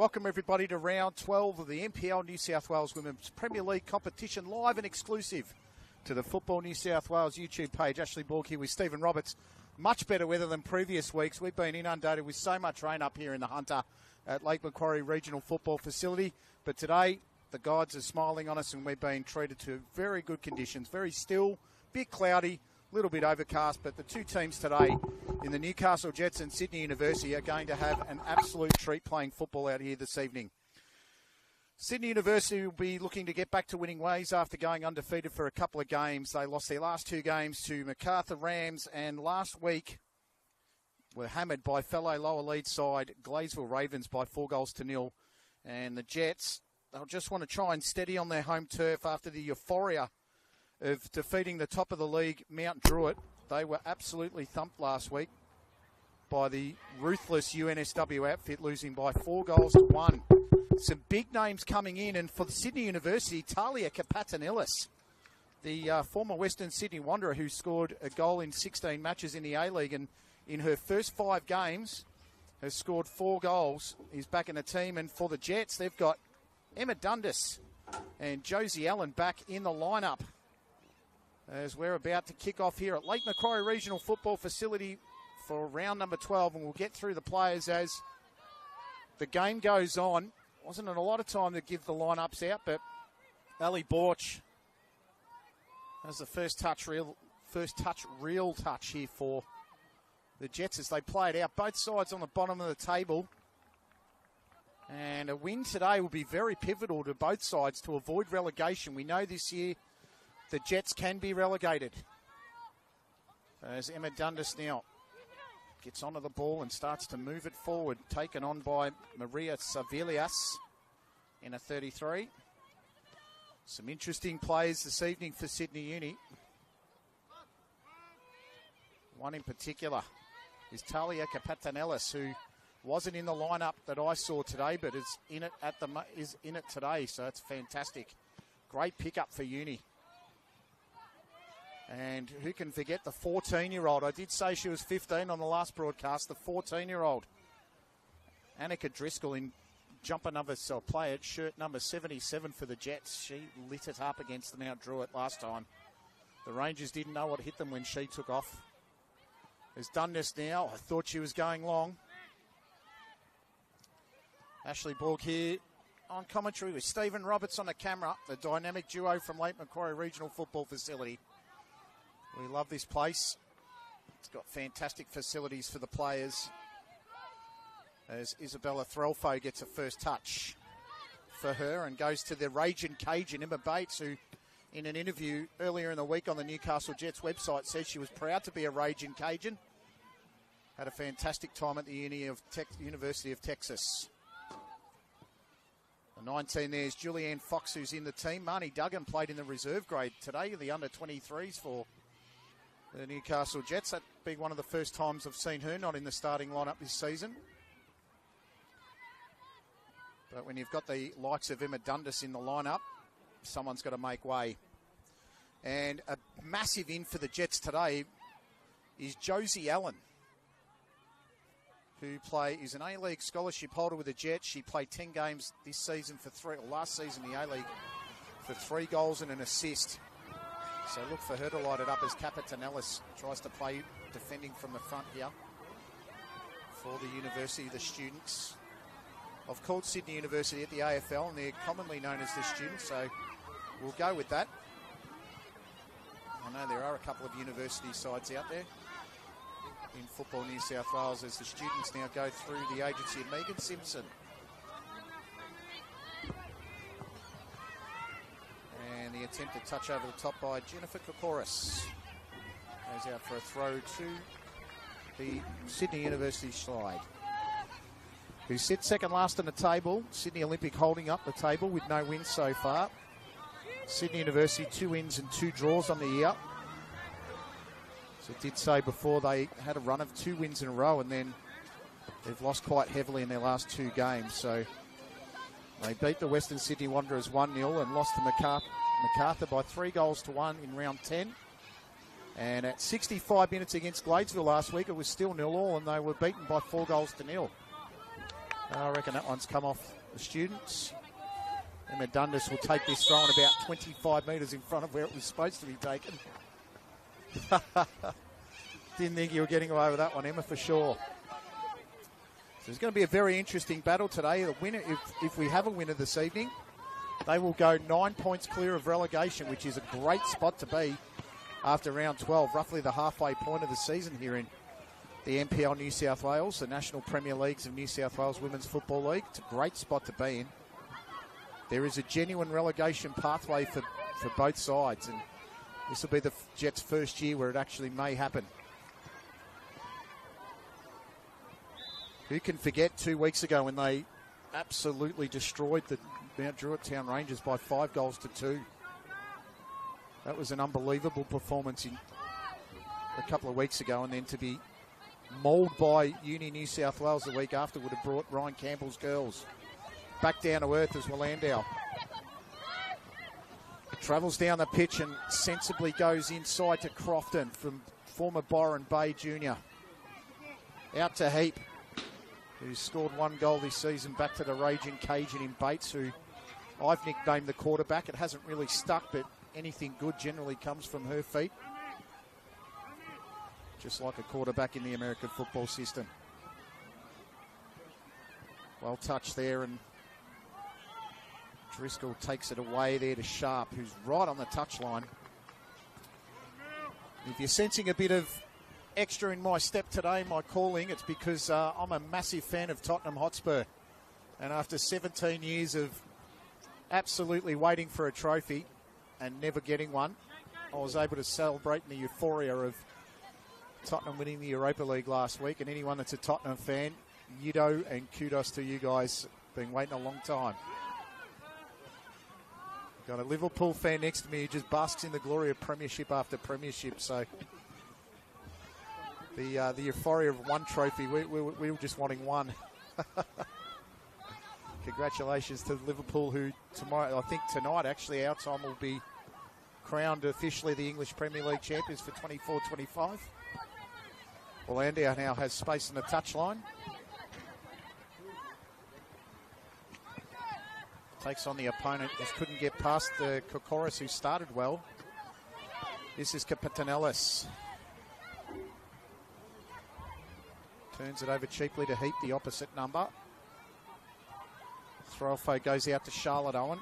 Welcome everybody to round 12 of the NPL New South Wales Women's Premier League competition, live and exclusive to the Football New South Wales YouTube page. Ashley Borg here with Stephen Roberts. Much better weather than previous weeks. We've been inundated with so much rain up here in the Hunter at Lake Macquarie Regional Football Facility. But today, the guides are smiling on us and we've been treated to very good conditions. Very still, bit cloudy, a little bit overcast, but the two teams today in the Newcastle Jets and Sydney University are going to have an absolute treat playing football out here this evening. Sydney University will be looking to get back to winning ways after going undefeated for a couple of games. They lost their last two games to Macarthur Rams and last week were hammered by fellow lower league side Gladesville Ravens by 4-0. And the Jets, they'll just want to try and steady on their home turf after the euphoria of defeating the top of the league, Mount Druitt. They were absolutely thumped last week by the ruthless NSW outfit, losing by 4-1. Some big names coming in, and for the Sydney University, Talia Kapatanellis, the former Western Sydney Wanderer who scored a goal in 16 matches in the A-League, and in her first 5 games has scored 4 goals, is back in the team. And for the Jets, they've got Emma Dundas and Josie Allen back in the lineup as we're about to kick off here at Lake Macquarie Regional Football Facility for round number 12, and we'll get through the players as the game goes on. Wasn't a lot of time to give the lineups out, but Ali Borch has the first real touch here for the Jets as they play it out. Both sides on the bottom of the table, and a win today will be very pivotal to both sides to avoid relegation. We know this year the Jets can be relegated. As Emma Dundas now gets onto the ball and starts to move it forward, taken on by Maria Savilias in a 33. Some interesting plays this evening for Sydney Uni. One in particular is Talia Kapatanellis, who wasn't in the lineup that I saw today, but is in it today, so it's fantastic. Great pickup for Uni. And who can forget the 14-year-old? I did say she was 15 on the last broadcast. The 14-year-old, Annika Driscoll, in jumper number, so player, shirt number 77 for the Jets. She lit it up against the Mount Druitt last time. The Rangers didn't know what hit them when she took off. There's Dundas now. I thought she was going long. Ashley Borg here on commentary with Stephen Roberts on the camera, the dynamic duo from Lake Macquarie Regional Football Facility. We love this place. It's got fantastic facilities for the players. As Isabella Threlfo gets a first touch for her and goes to the Raging Cajun, Emma Bates, who in an interview earlier in the week on the Newcastle Jets website said she was proud to be a Raging Cajun. Had a fantastic time at the University of Texas. The 19 there is Julianne Fox, who's in the team. Marnie Duggan played in the reserve grade today, the under-23s for the Newcastle Jets. That'd be one of the first times I've seen her not in the starting lineup this season. But when you've got the likes of Emma Dundas in the lineup, someone's got to make way. And a massive in for the Jets today is Josie Allen, who is an A-League scholarship holder with the Jets. She played 10 games this season last season in the A-League for 3 goals and an assist. So look for her to light it up as Kapatanellis tries to play defending from the front here for the university. The students, I've called Sydney University at the AFL, and they're commonly known as the students, so we'll go with that. I know there are a couple of university sides out there in Football New South Wales as the students now go through the agency of Megan Simpson. And the attempted touch over the top by Jennifer Kokoris goes out for a throw to the Sydney University side, who sit second last on the table. Sydney Olympic holding up the table with no wins so far. Sydney University 2 wins and 2 draws on the year. So I did say before they had a run of 2 wins in a row, and then they've lost quite heavily in their last 2 games. So they beat the Western Sydney Wanderers 1-0 and lost to Macarthur by 3-1 in round 10. And at 65 minutes against Gladesville last week, it was still 0-0, and they were beaten by 4-0. I reckon that one's come off the students. Emma Dundas will take this throw on about 25 metres in front of where it was supposed to be taken. Didn't think you were getting away with that one, Emma, for sure. So it's going to be a very interesting battle today. The winner, if we have a winner this evening, they will go 9 points clear of relegation, which is a great spot to be after round 12, roughly the halfway point of the season here in the NPL New South Wales, the National Premier Leagues of New South Wales Women's Football League. It's a great spot to be in. There is a genuine relegation pathway for both sides, and this will be the Jets' first year where it actually may happen. Who can forget 2 weeks ago when they absolutely destroyed the Mount Druitt Town Rangers by 5 goals to 2? That was an unbelievable performance a couple of weeks ago, and then to be mauled by Uni New South Wales the week after would have brought Ryan Campbell's girls back down to earth as Willandale travels down the pitch and sensibly goes inside to Crofton from former Byron Bay Jr. Out to Heap, who's scored 1 goal this season, back to the Raging Cajun in Bates, who I've nicknamed the quarterback. It hasn't really stuck, but anything good generally comes from her feet. Just like a quarterback in the American football system. Well touched there, and Driscoll takes it away there to Sharp, who's right on the touchline. If you're sensing a bit of extra in my step today, my calling, it's because I'm a massive fan of Tottenham Hotspur. And after 17 years of absolutely waiting for a trophy and never getting one, I was able to celebrate in the euphoria of Tottenham winning the Europa League last week. And anyone that's a Tottenham fan, Yido and kudos to you guys. Been waiting a long time. Got a Liverpool fan next to me who just basks in the glory of premiership after premiership. So the euphoria of one trophy, we were just wanting one. Congratulations to Liverpool, who tomorrow, I think tonight actually, our time, will be crowned officially the English Premier League champions for 24-25. Willandale now has space on the touchline. Takes on the opponent, just couldn't get past the Kokoris, who started well. This is Capetanellis. Turns it over cheaply to Heap, the opposite number. Throw-off goes out to Charlotte Owen.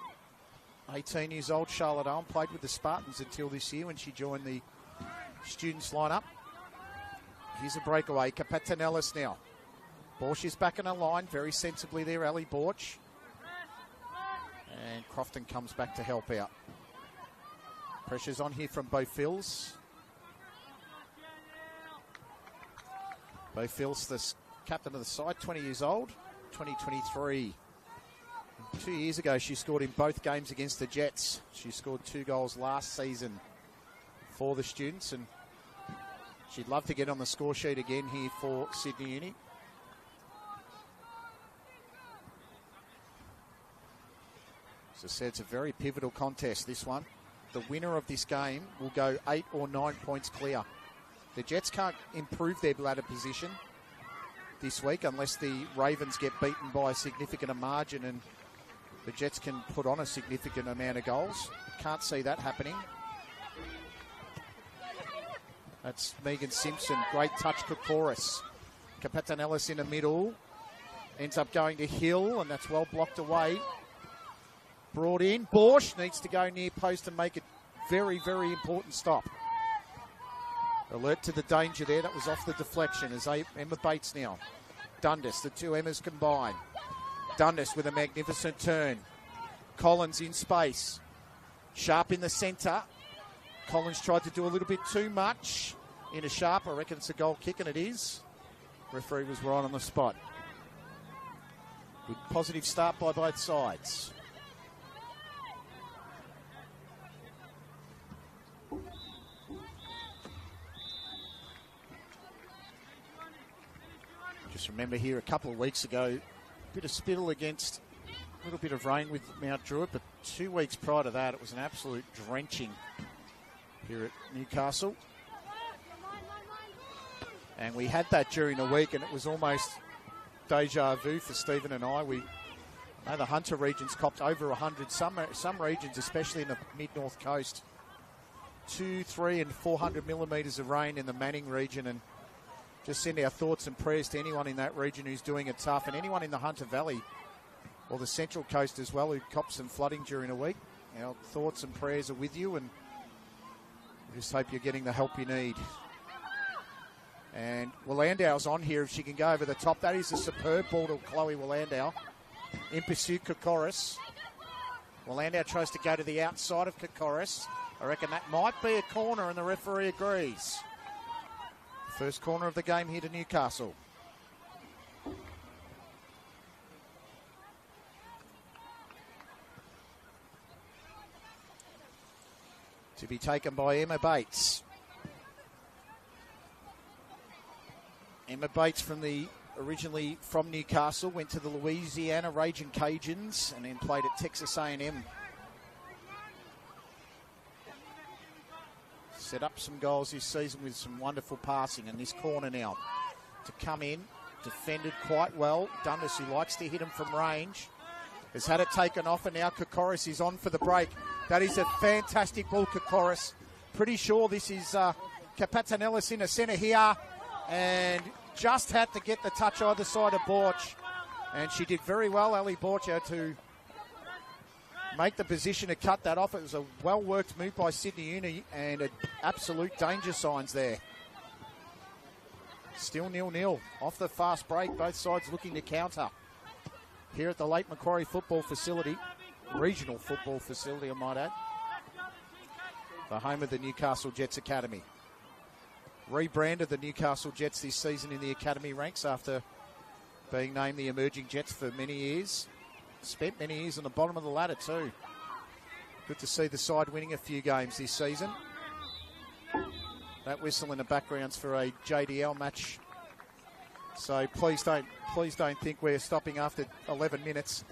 18 years old, Charlotte Owen, played with the Spartans until this year when she joined the students lineup. Here's a breakaway, Capetanellis now. Borsch is back in a line, very sensibly there, Ali Borsch. And Crofton comes back to help out. Pressure's on here from Bo Fils. Bo Fils, the captain of the side, 20 years old, 2023. 2 years ago, she scored in both games against the Jets. She scored 2 goals last season for the students, and she'd love to get on the score sheet again here for Sydney Uni. As I said, it's a very pivotal contest, this one. The winner of this game will go 8 or 9 points clear. The Jets can't improve their ladder position this week unless the Ravens get beaten by a significant margin and the Jets can put on a significant amount of goals. Can't see that happening. That's Megan Simpson. Great touch, Kokoris. Capetanellis in the middle. Ends up going to Hill, and that's well blocked away. Brought in. Borsch needs to go near post and make a very, very important stop. Alert to the danger there. That was off the deflection as Emma Bates now. Dundas, the two Emmas combine. Dundas with a magnificent turn. Collins in space. Sharp in the centre. Collins tried to do a little bit too much into Sharp. I reckon it's a goal kick, and it is. Referee was right on the spot. Good positive start by both sides. Just remember here a couple of weeks ago, a bit of spittle against a little bit of rain with Mount Druitt, but 2 weeks prior to that, it was an absolute drenching here at Newcastle. And we had that during the week, and it was almost deja vu for Stephen and I. We know the Hunter region's copped over 100. Some regions, especially in the mid-north coast, 200, 300 and 400 millimetres of rain in the Manning region, and just send our thoughts and prayers to anyone in that region who's doing it tough, and anyone in the Hunter Valley or the Central Coast as well who copped some flooding during a week. Our thoughts and prayers are with you, and we just hope you're getting the help you need. And Willandow's on here if she can go over the top. That is a superb ball to Chloe Willandow. In pursuit, Kokoris. Willandow tries to go to the outside of Kokoris. I reckon that might be a corner, and the referee agrees. First corner of the game here to Newcastle. To be taken by Emma Bates. Emma Bates originally from Newcastle, went to the Louisiana Raging Cajuns and then played at Texas A&M. Set up some goals this season with some wonderful passing, and this corner now to come in, defended quite well. Dundas, who likes to hit him from range, has had it taken off, and now Kokoris is on for the break. That is a fantastic ball, Kokoris. Pretty sure this is Kapatanelis in the centre here, and just had to get the touch either side of Borch. And she did very well, Ali Borcher, to make the position to cut that off. It was a well-worked move by Sydney Uni, and absolute danger signs there. Still 0-0 off the fast break. Both sides looking to counter here at the Lake Macquarie Football Facility, regional football facility, I might add, the home of the Newcastle Jets Academy. Rebranded the Newcastle Jets this season in the academy ranks after being named the Emerging Jets for many years. Spent many years on the bottom of the ladder too. Good to see the side winning a few games this season. That whistle in the background's for a JDL match. So please don't think we're stopping after 11 minutes.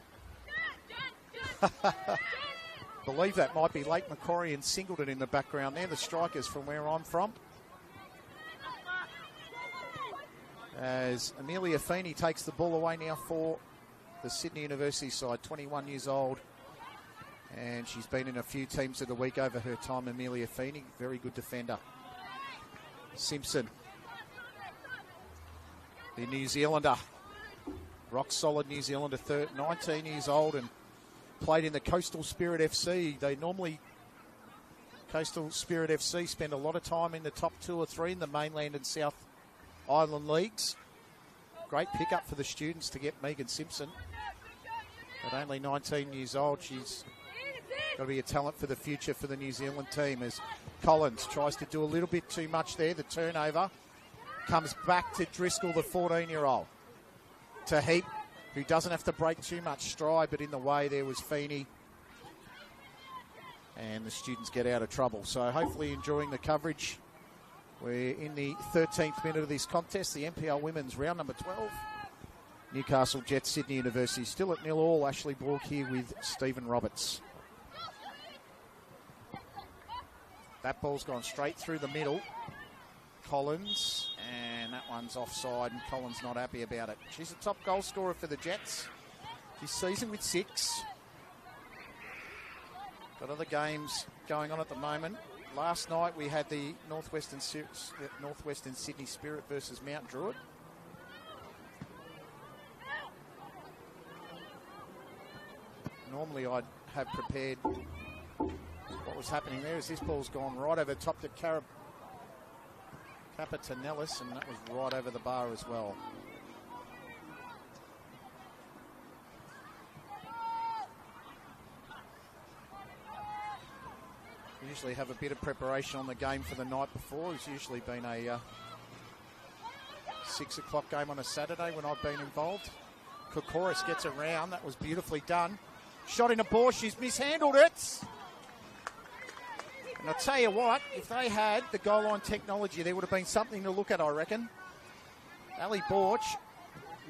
Believe that might be Lake Macquarie and Singleton in the background. They're the strikers from where I'm from. As Amelia Feeney takes the ball away now for the Sydney University side, 21 years old. And she's been in a few teams of the week over her time, Amelia Feeney. Very good defender. Simpson, the New Zealander. Rock solid New Zealander, 19 years old, and played in the Coastal Spirit FC. Coastal Spirit FC spend a lot of time in the top 2 or 3 in the mainland and South Island leagues. Great pickup for the students to get Megan Simpson. At only 19 years old, she's got to be a talent for the future for the New Zealand team, as Collins tries to do a little bit too much there. The turnover comes back to Driscoll, the 14-year-old. To Heap, who doesn't have to break too much stride, but in the way there was Feeney. And the students get out of trouble. So hopefully enjoying the coverage. We're in the 13th minute of this contest, the NPL Women's round number 12. Newcastle Jets, Sydney University still at 0-0. Ashley Borg here with Stephen Roberts. That ball's gone straight through the middle. Collins, and that one's offside, and Collins not happy about it. She's the top goal scorer for the Jets this season with 6. Got other games going on at the moment. Last night we had the Northwestern Sydney Spirit versus Mount Druitt. Normally I'd have prepared what was happening there, as this ball's gone right over the top to Kapatanelis, and that was right over the bar as well. We usually have a bit of preparation on the game for the night before. It's usually been a 6 o'clock game on a Saturday when I've been involved. Kokoris gets around. That was beautifully done. Shot in a ball. She's mishandled it. And I'll tell you what, if they had the goal line technology, there would have been something to look at, I reckon. Ali Borch,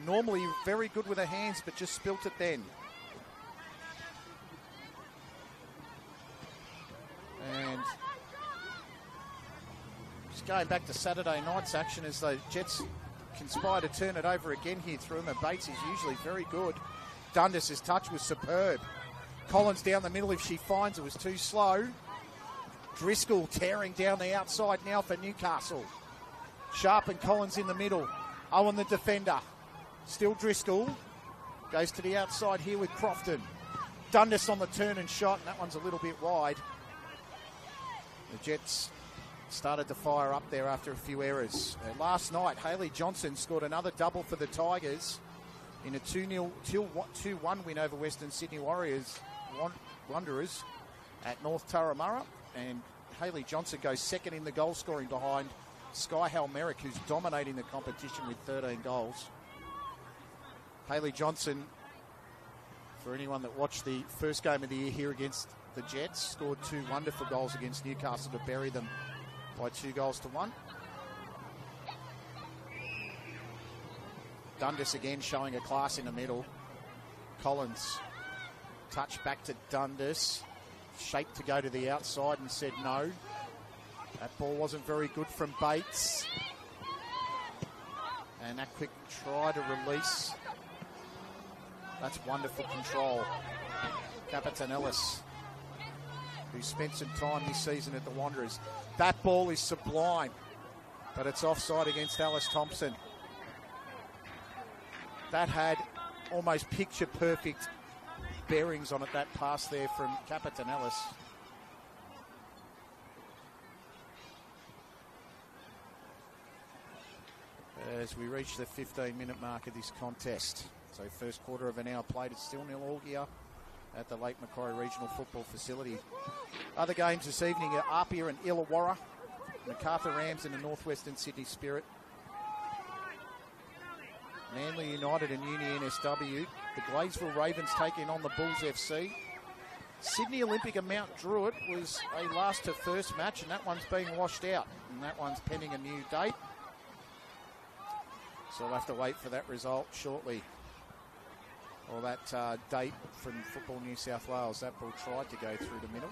normally very good with her hands, but just spilt it then. And just going back to Saturday night's action, as the Jets conspire to turn it over again here through him, and Bates is usually very good. Dundas' touch was superb. Collins down the middle, if she finds it, was too slow. Driscoll tearing down the outside now for Newcastle. Sharp and Collins in the middle. Owen the defender. Still Driscoll. Goes to the outside here with Crofton. Dundas on the turn and shot, and that one's a little bit wide. The Jets started to fire up there after a few errors. Last night, Hayley Johnson scored another double for the Tigers in a 2-1 win over Western Sydney Wanderers at North Turramurra. And Hayley Johnson goes second in the goal scoring behind Sky Halmerick, who's dominating the competition with 13 goals. Hayley Johnson, for anyone that watched the first game of the year here against the Jets, scored 2 wonderful goals against Newcastle to bury them by 2-1. Dundas again showing a class in the middle. Collins, touch back to Dundas. Shaped to go to the outside and said no. That ball wasn't very good from Bates. And that quick try to release. That's wonderful control. Capitan Ellis, who spent some time this season at the Wanderers. That ball is sublime, but it's offside against Alice Thompson. That had almost picture-perfect bearings on it, that pass there from Capitan Ellis. As we reach the 15-minute mark of this contest. So first quarter of an hour played. It's still 0-0 here at the Lake Macquarie Regional Football Facility. Other games this evening are Apia and Illawarra, Macarthur Rams and the Northwestern Sydney Spirit, Manly United and Uni NSW, the Gladesville Ravens taking on the Bulls FC. Sydney Olympic and Mount Druitt was a last to first match, and that one's being washed out, and that one's pending a new date. So we'll have to wait for that result shortly. Or that date from Football New South Wales. That ball tried to go through the middle.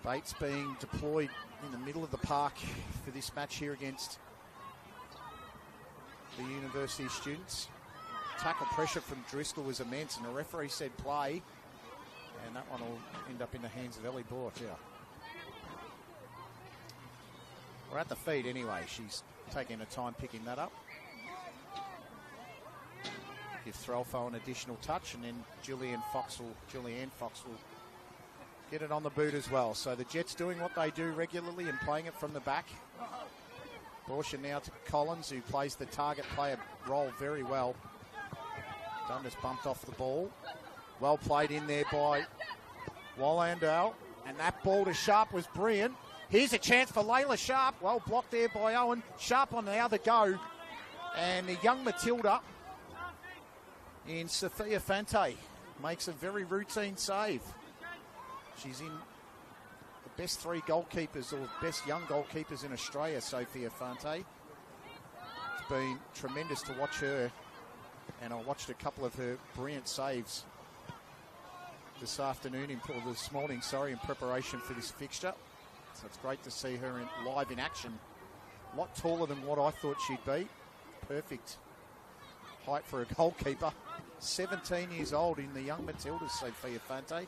Bates being deployed in the middle of the park for this match here against the university students. Tackle pressure from Driscoll was immense, and the referee said play. And that one will end up in the hands of Ellie Boort, yeah. We're at the feed anyway. She's taking her time picking that up. Give Threlfo an additional touch, and then Julianne Fox will get it on the boot as well. So the Jets doing what they do regularly and playing it from the back. Caution now to Collins, who plays the target player role very well. Dundas bumped off the ball. Well played in there by Wallandale. And that ball to Sharp was brilliant. Here's a chance for Layla Sharp. Well blocked there by Owen. Sharp on the other go. And the young Matilda in Sophia Fante makes a very routine save. She's in the best 3 goalkeepers or best young goalkeepers in Australia, Sophia Fante. It's been tremendous to watch her. And I watched a couple of her brilliant saves this morning, in preparation for this fixture. So it's great to see her live in action. A lot taller than what I thought she'd be. Perfect height for a goalkeeper. 17 years old in the young Matildas, Sophia Fante.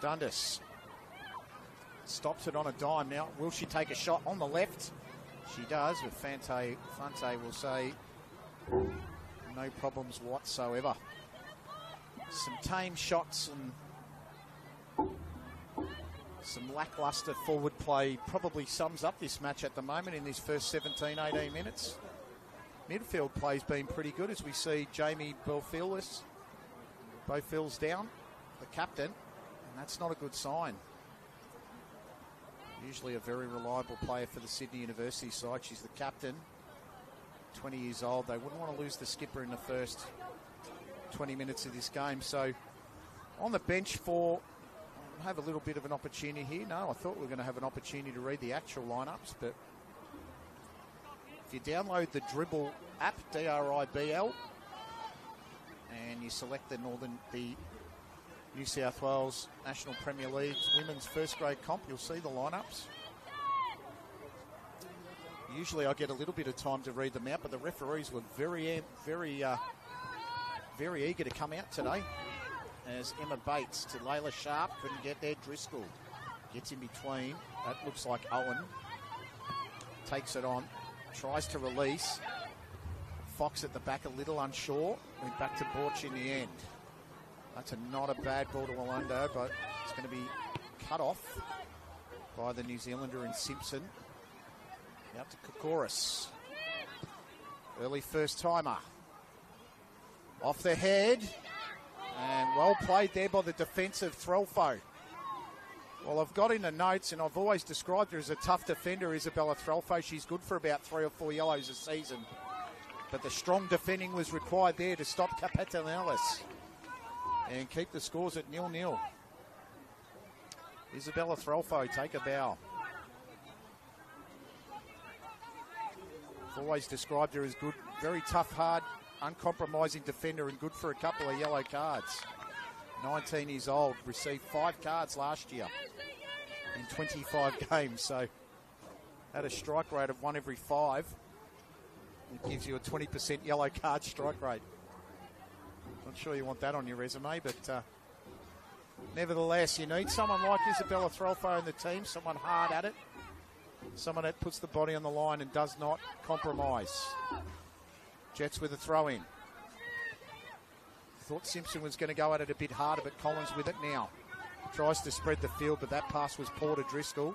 Dundas stops it on a dime now. Will she take a shot on the left? She does, with Fante will say no problems whatsoever. Some tame shots and some lacklustre forward play probably sums up this match at the moment in this first 17, 18 minutes. Midfield play's been pretty good as we see Jamie Bofils down, the captain, and that's not a good sign. Usually a very reliable player for the Sydney University side. She's the captain, 20 years old. They wouldn't want to lose the skipper in the first 20 minutes of this game. So on the bench for, have a little bit of an opportunity here. No, I thought we were going to have an opportunity to read the actual lineups, but if you download the Dribble app, DRIBL, and you select the New South Wales National Premier League women's first grade comp. You'll see the lineups. Usually I get a little bit of time to read them out, but the referees were very eager to come out today. As Emma Bates to Layla Sharp, couldn't get there. Driscoll gets in between. That looks like Owen. Takes it on, tries to release. Fox at the back a little unsure. Went back to Borch in the end. That's not a bad ball to Wallundo, but it's going to be cut off by the New Zealander in Simpson. Out to Kokoris. Early first timer. Off the head. And well played there by the defensive Threlfo. Well, I've got in the notes, and I've always described her as a tough defender, Isabella Threlfo. She's good for about 3 or 4 yellows a season. But the strong defending was required there to stop Capitanelis and keep the scores at 0-0. Isabella Threlfo, take a bow. I've always described her as good, very tough, hard, uncompromising defender and good for a couple of yellow cards. 19 years old, received 5 cards last year in 25 games, so had a strike rate of 1 every 5. It gives you a 20% yellow card strike rate. Not sure you want that on your resume, but nevertheless, you need someone like Isabella Threlfo in the team, someone hard at it, someone that puts the body on the line and does not compromise. Jets with a throw-in. Thought Simpson was going to go at it a bit harder, but Collins with it now. Tries to spread the field, but that pass was poor to Driscoll.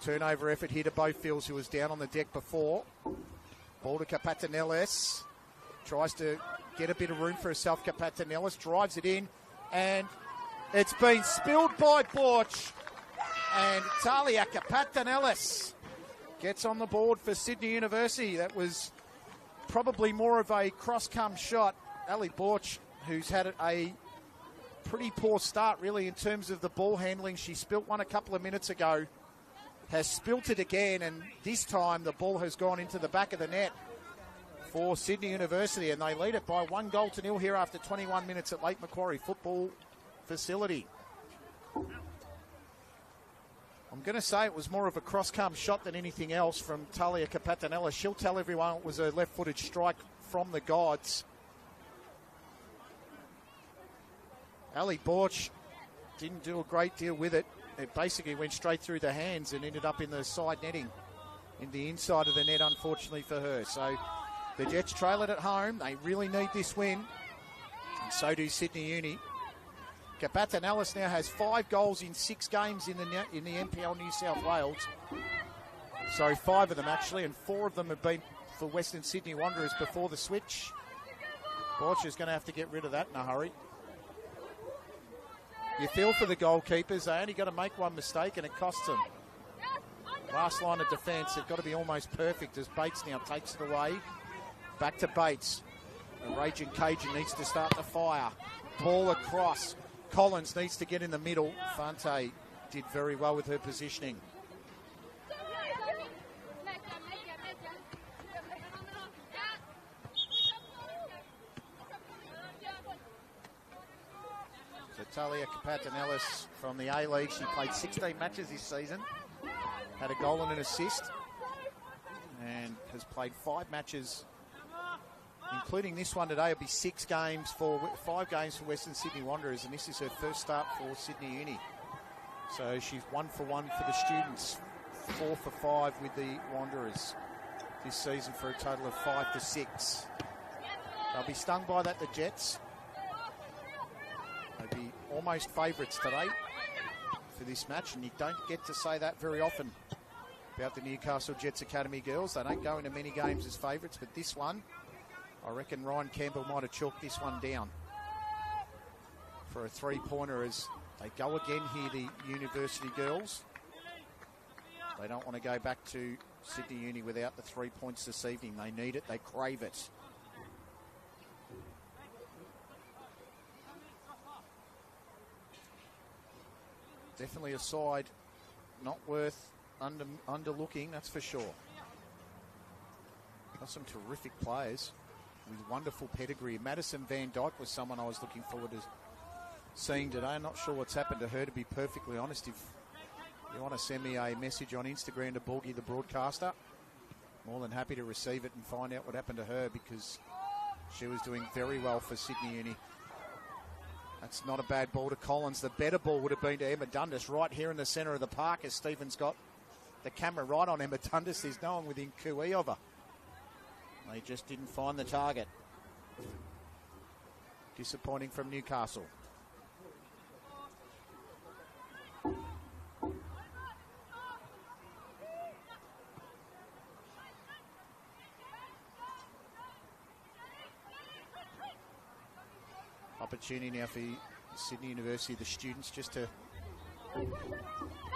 Turnover effort here to Bofields, who was down on the deck before. Ball to Capitanelis. Tries to get a bit of room for herself. Capitanelis drives it in, and it's been spilled by Borch. And Talia Capitanelis gets on the board for Sydney University. That was probably more of a cross-come shot. Ali Borch, who's had a pretty poor start, really, in terms of the ball handling. She spilt one a couple of minutes ago, has spilt it again, and this time the ball has gone into the back of the net for Sydney University, and they lead it by 1-0 here after 21 minutes at Lake Macquarie Football Facility. I'm going to say it was more of a cross-come shot than anything else from Talia Capitanelis. She'll tell everyone it was a left-footed strike from the gods. Ali Borch didn't do a great deal with it. It basically went straight through the hands and ended up in the side netting, in the inside of the net, unfortunately for her. So the Jets trail it at home. They really need this win, and so do Sydney Uni. Capitanelis now has 5 goals in 6 games in the NPL New South Wales. Sorry, 5 of them actually, and 4 of them have been for Western Sydney Wanderers before the switch. Borch is going to have to get rid of that in a hurry. You feel for the goalkeepers. They only got to make one mistake and it costs them. Last line of defence, they've got to be almost perfect as Bates now takes it away. Back to Bates. The Raging Cajun needs to start the fire. Ball across. Collins needs to get in the middle. Fante did very well with her positioning. Talia Capitanelis from the A-League. She played 16 matches this season, had a goal and an assist, and has played 5 matches, including this one today. It'll be 5 games for Western Sydney Wanderers, and this is her first start for Sydney Uni. So she's 1 for 1 for the students, 4 for 5 with the Wanderers this season for a total of 5 to 6. They'll be stung by that, the Jets. They'll be almost favourites today for this match, and you don't get to say that very often about the Newcastle Jets Academy girls. They don't go into many games as favourites, but this one, I reckon Ryan Campbell might have chalked this one down for a 3-pointer as they go again here, the University girls. They don't want to go back to Sydney Uni without the 3 points this evening. They need it, they crave it. Definitely a side not worth underlooking, that's for sure. Got some terrific players with wonderful pedigree. Madison Van Dyke was someone I was looking forward to seeing today. I'm not sure what's happened to her, to be perfectly honest. If you want to send me a message on Instagram to Borgie the broadcaster, more than happy to receive it and find out what happened to her, because she was doing very well for Sydney Uni. That's not a bad ball to Collins. The better ball would have been to Emma Dundas right here in the centre of the park, as Stephen's got the camera right on Emma Dundas. There's no one within QE of her. They just didn't find the target. Disappointing from Newcastle. Opportunity now for Sydney University, the students, just to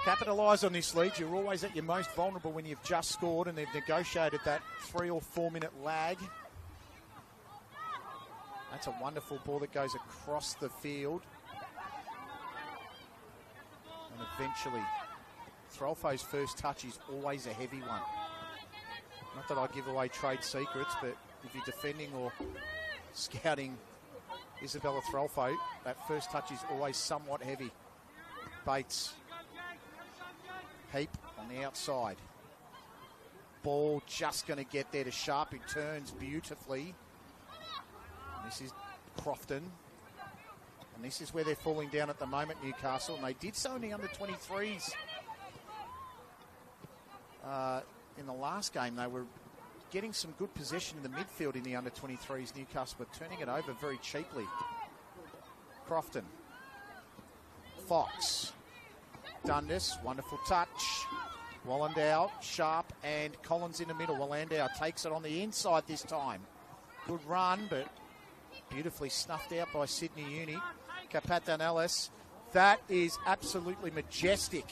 capitalise on this lead. You're always at your most vulnerable when you've just scored and they've negotiated that 3 or 4 minute lag. That's a wonderful ball that goes across the field. And eventually, Throlfo's first touch is always a heavy one. Not that I give away trade secrets, but if you're defending or scouting Isabella Throlfo, that first touch is always somewhat heavy. Bates. Heap on the outside. Ball just going to get there to Sharp, who turns beautifully. And this is Crofton. And this is where they're falling down at the moment, Newcastle. And they did so in the under-23s. In the last game, they were getting some good possession in the midfield in the under-23s, Newcastle, but turning it over very cheaply. Crofton. Fox. Dundas, wonderful touch. Wallendow, Sharp, and Collins in the middle. Wallendow takes it on the inside this time. Good run, but beautifully snuffed out by Sydney Uni. Kapatanelis. That is absolutely majestic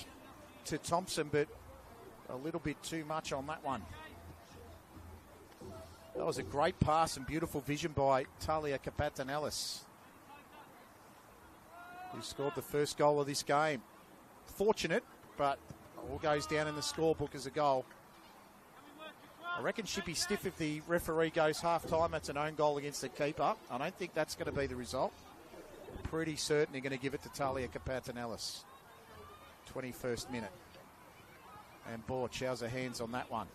to Thompson, but a little bit too much on that one. That was a great pass and beautiful vision by Talia Kapatanelis, who scored the first goal of this game. Fortunate, but all goes down in the scorebook as a goal. I reckon she'd be stiff if the referee goes half-time. That's an own goal against the keeper. I don't think that's going to be the result. Pretty certain they're going to give it to Talia Kapatanelis. 21st minute. And Borch, how's her hands on that one?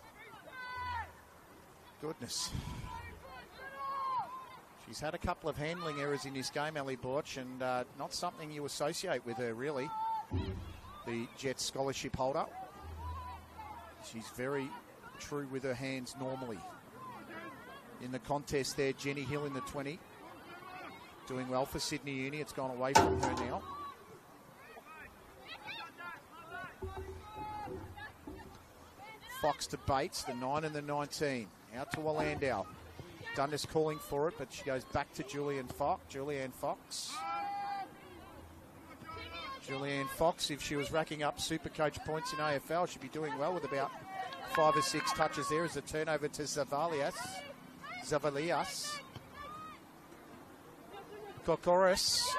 Goodness. She's had a couple of handling errors in this game, Ellie Borch, and not something you associate with her, really. The Jets scholarship holder. She's very true with her hands normally. In the contest there, Jenny Hill in the 20. Doing well for Sydney Uni. It's gone away from her now. Fox to Bates, the 9 and the 19. Out to Wallendow. Dundas calling for it, but she goes back to Julianne Fox. Julianne Fox, if she was racking up Supercoach points in AFL, she'd be doing well with about 5 or 6 touches there as a turnover to Zavalias. Kokoris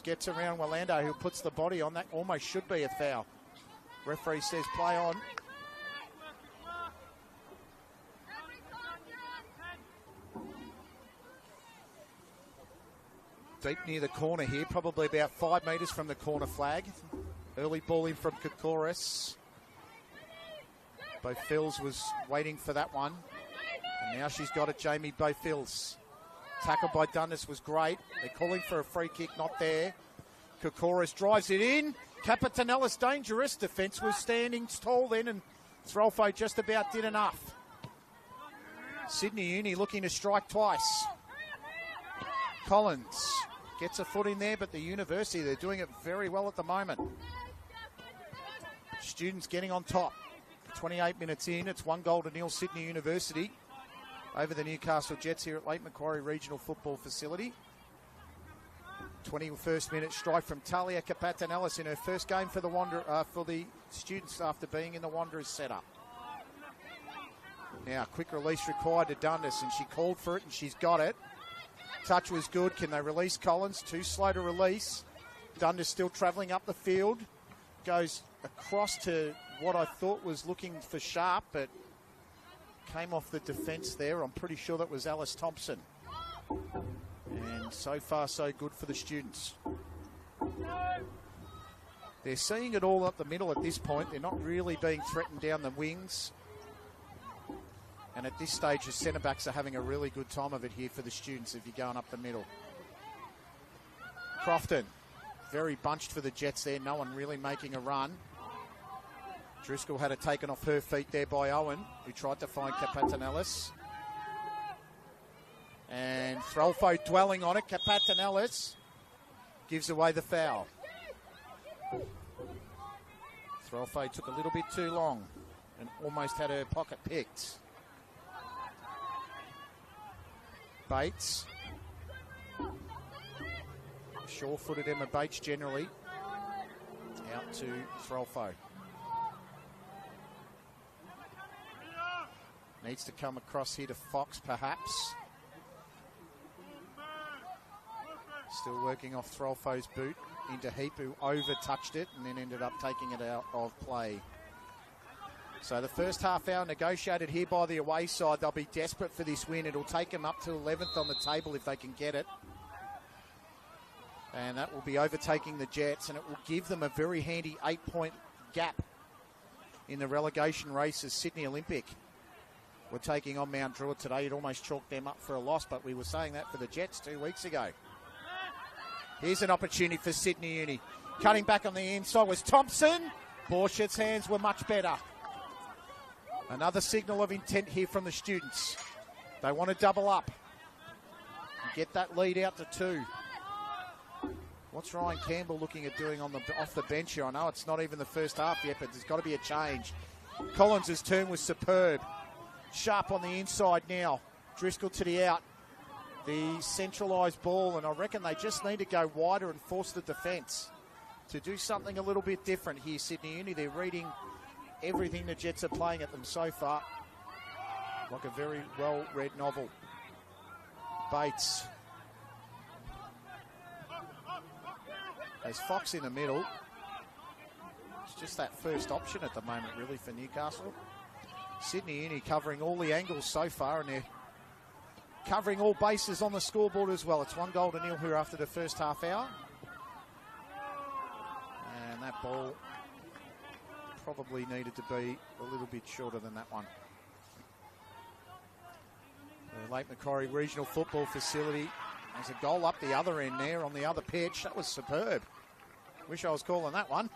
gets around Wallendow, who puts the body on. That almost should be a foul. Referee says play on. Deep near the corner here, probably about 5 metres from the corner flag. Early ball in from Kokoris. Bofils was waiting for that one. And now she's got it, Jamie Bofils. Tackle by Dundas was great. They're calling for a free kick, not there. Kokoris drives it in. Kapatanelis dangerous. Defence was standing tall then, and Throlfo just about did enough. Sydney Uni looking to strike twice. Collins gets a foot in there, but the University, they're doing it very well at the moment. Students getting on top. 28 minutes in, it's 1-0 Sydney University over the Newcastle Jets here at Lake Macquarie Regional Football Facility. 21st minute strike from Talia Kapatanelis in her first game for the students after being in the Wanderers setup. Now, quick release required to Dundas, and she called for it, and she's got it. Touch was good. Can they release Collins? Too slow to release. Dundas still travelling up the field. Goes across to what I thought was looking for Sharp, but came off the defence there. I'm pretty sure that was Alice Thompson. And so far, so good for the students. They're seeing it all up the middle at this point. They're not really being threatened down the wings. And at this stage, the centre-backs are having a really good time of it here for the students if you're going up the middle. Crofton, very bunched for the Jets there. No one really making a run. Driscoll had it taken off her feet there by Owen, who tried to find Kapatanellis. And Throlfo dwelling on it. Kapatanellis gives away the foul. Throlfo took a little bit too long and almost had her pocket picked. Bates. Sure-footed Emma Bates generally. Out to Throlfo. Needs to come across here to Fox, perhaps. Still working off Throlfo's boot into Heap, who over-touched it and then ended up taking it out of play. So the first half hour negotiated here by the away side. They'll be desperate for this win. It'll take them up to 11th on the table if they can get it. And that will be overtaking the Jets, and it will give them a very handy 8-point gap in the relegation race as Sydney Olympic were taking on Mount Druitt today. It almost chalked them up for a loss, but we were saying that for the Jets 2 weeks ago. Here's an opportunity for Sydney Uni. Cutting back on the inside was Thompson. Borshett's hands were much better. Another signal of intent here from the students. They want to double up and get that lead out to 2. What's Ryan Campbell looking at doing off the bench here? I know it's not even the first half yet, but there's got to be a change. Collins' turn was superb. Sharp on the inside now. Driscoll to the out. The centralised ball, and I reckon they just need to go wider and force the defence to do something a little bit different here, Sydney Uni. They're reading everything the Jets are playing at them so far like a very well-read novel. Bates. There's Fox in the middle. It's just that first option at the moment, really, for Newcastle. Sydney Uni covering all the angles so far, and they're covering all bases on the scoreboard as well. It's 1-0 here after the first half hour. And that ball probably needed to be a little bit shorter than that one. The Lake Macquarie Regional Football Facility. There's a goal up the other end there on the other pitch. That was superb. Wish I was calling that one.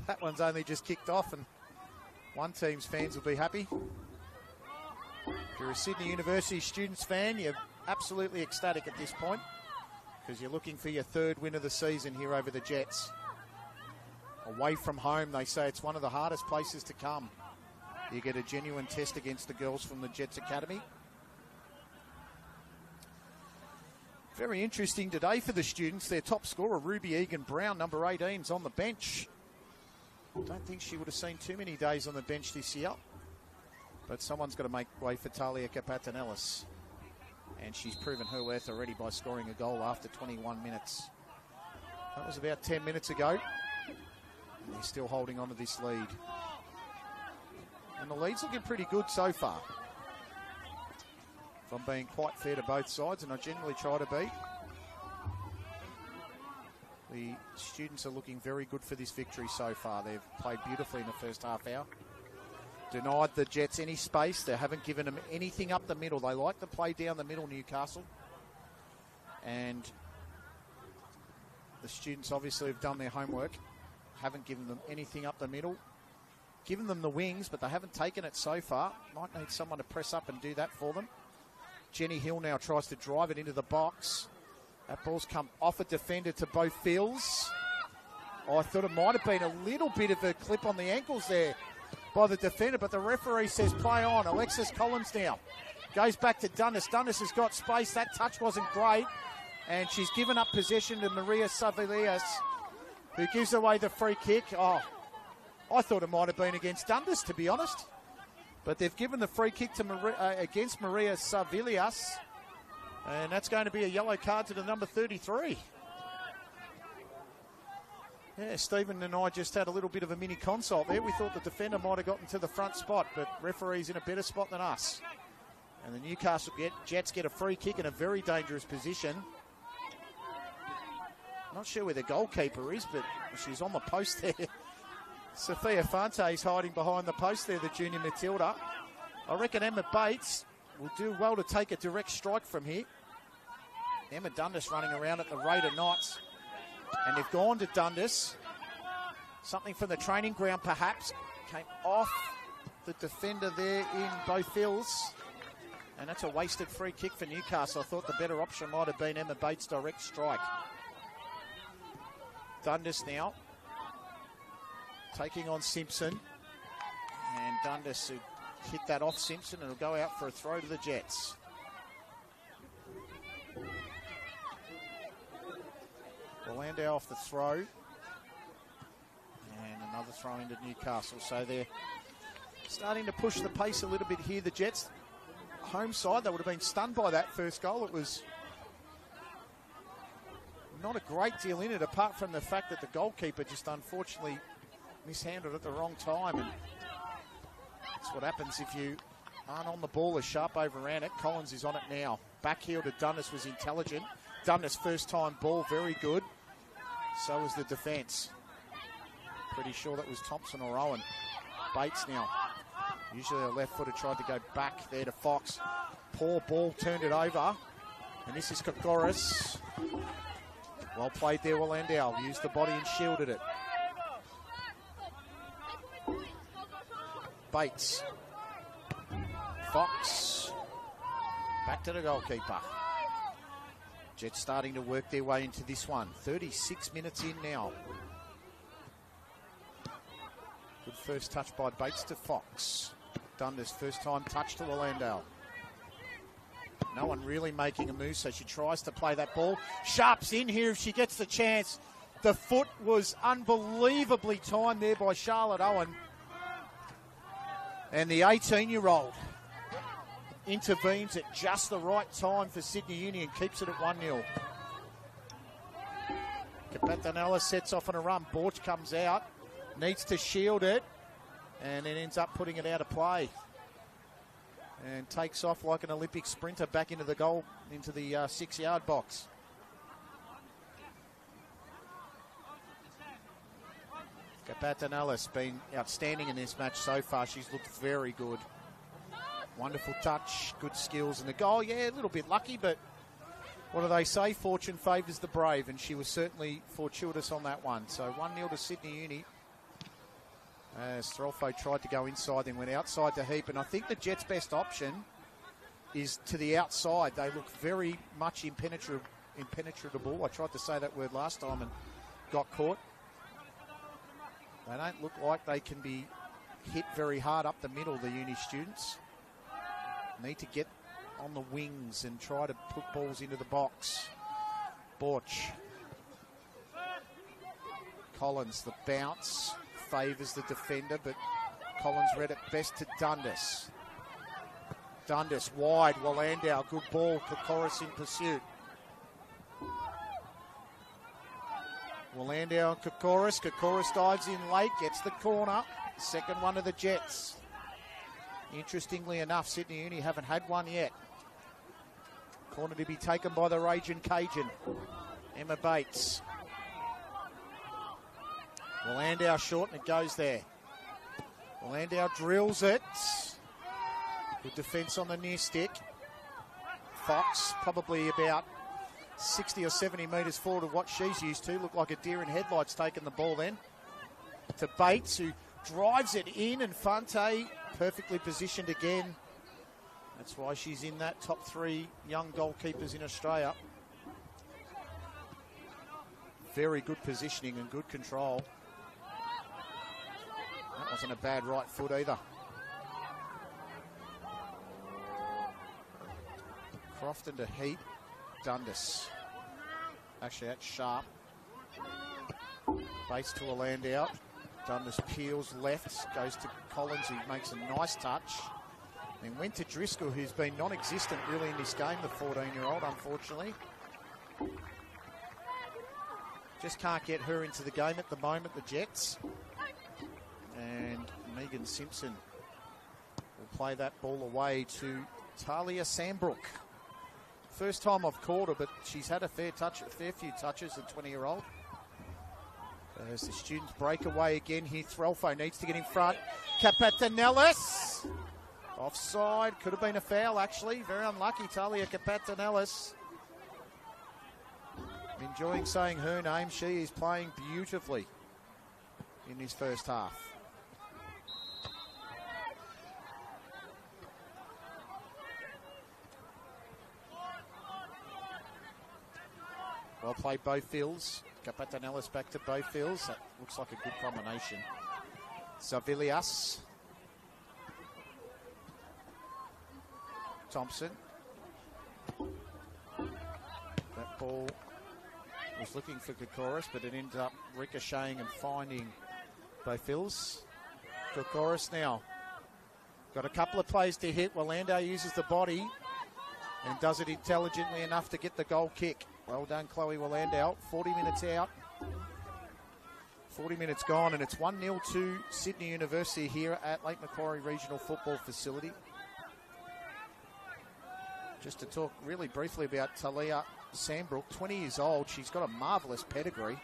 That one's only just kicked off, and one team's fans will be happy. If you're a Sydney University students fan, you're absolutely ecstatic at this point because you're looking for your 3rd win of the season here over the Jets. Away from home, they say it's one of the hardest places to come. You get a genuine test against the girls from the Jets Academy. Very interesting today for the students. Their top scorer, Ruby Egan-Brown, number 18, is on the bench. Don't think she would have seen too many days on the bench this year. But someone's got to make way for Talia Kapatanellis. And she's proven her worth already by scoring a goal after 21 minutes. That was about 10 minutes ago. And they're still holding on to this lead. And the lead's looking pretty good so far. If I'm being quite fair to both sides, and I generally try to be. The students are looking very good for this victory so far. They've played beautifully in the first half hour. Denied the Jets any space. They haven't given them anything up the middle. They like to play down the middle, Newcastle. And the students obviously have done their homework. Haven't given them anything up the middle. Given them the wings, but they haven't taken it so far. Might need someone to press up and do that for them. Jenny Hill now tries to drive it into the box. That ball's come off a defender to both fields. I thought it might have been a little bit of a clip on the ankles there by the defender, but the referee says play on. Alexis Collins now goes back to Dundas. Dundas has got space. That touch wasn't great, and she's given up possession to Maria Savilias, who gives away the free kick. Oh, I thought it might have been against Dundas, to be honest. But they've given the free kick to against Maria Savilias, and that's going to be a yellow card to the number 33. Yeah, Stephen and I just had a little bit of a mini consult there. We thought the defender might have gotten to the front spot, but referee's in a better spot than us. And the Newcastle Jets get a free kick in a very dangerous position. Not sure where the goalkeeper is, but she's on the post there. Sophia Fante is hiding behind the post there, the junior Matilda. I reckon Emma Bates will do well to take a direct strike from here. Emma Dundas running around at the rate of knots. And they've gone to Dundas. Something from the training ground perhaps. Came off the defender there in both hills. And that's a wasted free kick for Newcastle. I thought the better option might have been Emma Bates' direct strike. Dundas now taking on Simpson. And Dundas who hit that off Simpson and will go out for a throw to the Jets. Landau off the throw. And another throw into Newcastle. So they're starting to push the pace a little bit here. The Jets, home side, they would have been stunned by that first goal. It was not a great deal in it, apart from the fact that the goalkeeper just unfortunately mishandled at the wrong time. And that's what happens if you aren't on the ball as Sharp overran it. Collins is on it now. Back heel to Dundas was intelligent. Dundas first time ball, very good. So was the defence. Pretty sure that was Thompson or Owen. Bates now. Usually a left footer tried to go back there to Fox. Poor ball, turned it over. And this is Kokoris. Well played there, Landau. Used the body and shielded it. Bates. Fox. Back to the goalkeeper. Jets starting to work their way into this one. 36 minutes in now. Good first touch by Bates to Fox. Dundas first time touch to Landau. No one really making a move, so she tries to play that ball. Sharp's in here if she gets the chance. The foot was unbelievably timed there by Charlotte Owen. And the 18-year-old intervenes at just the right time for Sydney Uni and keeps it at 1-0. Capatanella sets off on a run. Borch comes out, needs to shield it, and then ends up putting it out of play. And takes off like an Olympic sprinter back into the goal, into the 6-yard box. Capatanella's been outstanding in this match so far. She's looked very good. Wonderful touch, good skills, and the goal, yeah, a little bit lucky, but what do they say? Fortune favours the brave, and she was certainly fortuitous on that one. So 1-0 to Sydney Uni. As Threlfo tried to go inside, then went outside to Heap, and I think the Jets' best option is to the outside. They look very much impenetrable. I tried to say that word last time and got caught. They don't look like they can be hit very hard up the middle, the Uni students. Need to get on the wings and try to put balls into the box. Borch. Collins, the bounce favours the defender, but Collins read it best to Dundas. Dundas wide, Landau, good ball, Kokoris in pursuit. Landau and Kokoris. Kokoris dives in late, gets the corner. Second one of the Jets. Interestingly enough, Sydney Uni haven't had one yet. Corner to be taken by the Raging Cajun. Emma Bates. Landau short and it goes there. Landau drills it. Good defence on the near stick. Fox probably about 60 or 70 metres forward of what she's used to. Looked like a deer in headlights taking the ball then. To Bates, who drives it in, and Fante perfectly positioned again. That's why she's in that top 3 young goalkeepers in Australia. Very good positioning and good control. That wasn't a bad right foot either. Crofton to Heat. Dundas. Actually, that's Sharp. Bates to Landau. Dundas peels left, goes to Collins, who makes a nice touch. Then went to Driscoll, who's been non-existent really in this game, the 14-year-old, unfortunately. Just can't get her into the game at the moment, the Jets. And Megan Simpson will play that ball away to Talia Sandbrook. First time I've called her, but she's had a fair few touches, the 20-year-old. As the students break away again here, Threlfo needs to get in front. Capatanellis. Offside. Could have been a foul, actually. Very unlucky, Talia Capatanellis. Enjoying saying her name. She is playing beautifully in this first half. Well played, Bo Fields. Capatanellis back to Bo Fields. That looks like a good combination. Zavilias. Thompson. That ball was looking for Kokoris, but it ended up ricocheting and finding Bo Fields. Kokoris now. Got a couple of plays to hit. Walando uses the body and does it intelligently enough to get the goal kick. Well done, Chloe Walando. 40 minutes out. 40 minutes gone, and it's 1-0 to Sydney University here at Lake Macquarie Regional Football Facility. Just to talk really briefly about Talia Sandbrook, 20 years old. She's got a marvellous pedigree.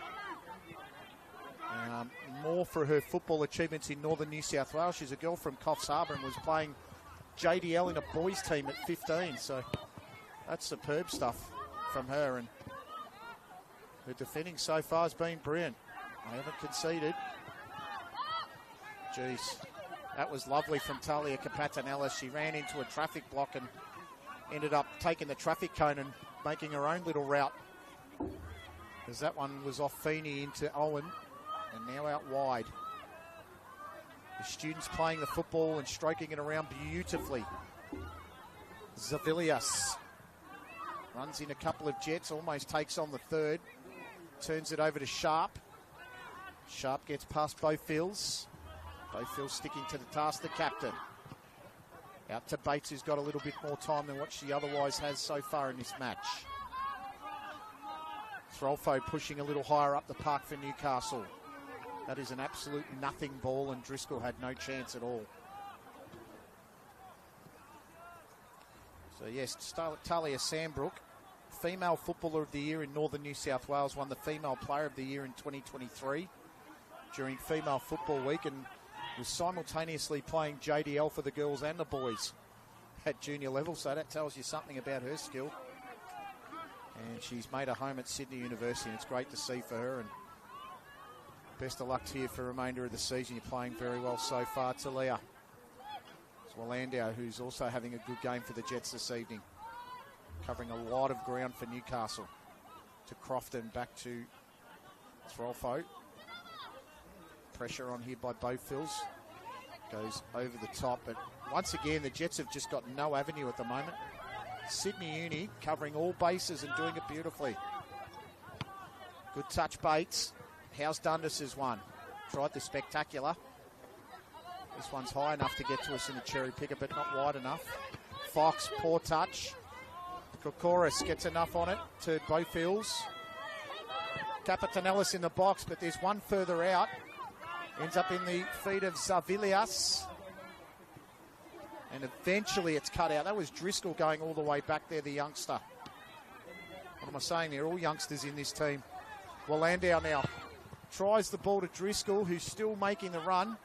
More for her football achievements in northern New South Wales. She's a girl from Coffs Harbour and was playing JDL in a boys team at 15. So that's superb stuff from her. And her defending so far has been brilliant. They haven't conceded. Jeez, that was lovely from Talia Capatanellis. She ran into a traffic block and ended up taking the traffic cone and making her own little route. As that one was off Feeney into Owen and now out wide. The students playing the football and stroking it around beautifully. Zavilias runs in a couple of jets, almost takes on the third. Turns it over to Sharp. Sharp gets past Bo Fields. Bo Fields sticking to the task, the captain. Out to Bates, who's got a little bit more time than what she otherwise has so far in this match. Threlfo pushing a little higher up the park for Newcastle. That is an absolute nothing ball, and Driscoll had no chance at all. So yes, Talia Sandbrook, Female Footballer of the Year in Northern New South Wales, won the Female Player of the Year in 2023 during Female Football Week, and was simultaneously playing JDL for the girls and the boys at junior level, so that tells you something about her skill. And she's made a home at Sydney University, and it's great to see for her, and best of luck to you for the remainder of the season. You're playing very well so far. Talia. It's Walando, who's also having a good game for the Jets this evening. Covering a lot of ground for Newcastle. To Crofton, back to Threlfo. Pressure on here by Bo Fields. Goes over the top, but once again, the Jets have just got no avenue at the moment. Sydney Uni covering all bases and doing it beautifully. Good touch, Bates. How's Dundas' one? Tried the spectacular. This one's high enough to get to us in the cherry picker, but not wide enough. Fox, poor touch. Kokoris gets enough on it to Bo Fields. Capatanellis in the box, but there's one further out. Ends up in the feet of Zavilias. And eventually it's cut out. That was Driscoll going all the way back there, the youngster. What am I saying? They're all youngsters in this team. Walando now tries the ball to Driscoll, who's still making the run.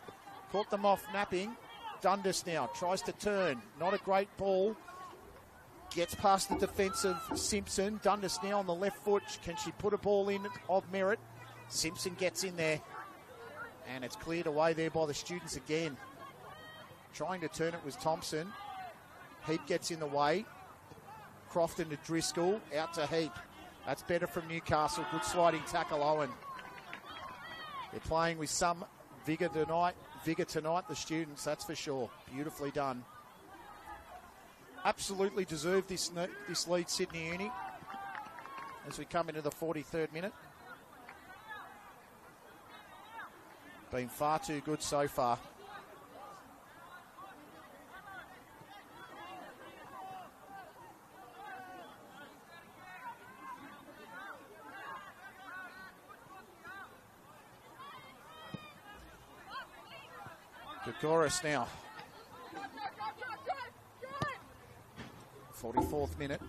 Caught them off napping. Dundas now tries to turn. Not a great ball. Gets past the defence of Simpson. Dundas now on the left foot. Can she put a ball in of merit? Simpson gets in there. And it's cleared away there by the students again. Trying to turn it was Thompson. Heap gets in the way. Crofton to Driscoll. Out to Heap. That's better from Newcastle. Good sliding tackle, Owen. They're playing with some vigour tonight, the students, that's for sure. Beautifully done. Absolutely deserved this lead, Sydney Uni, as we come into the 43rd minute. Been far too good so far. Kokoris now. 44th minute.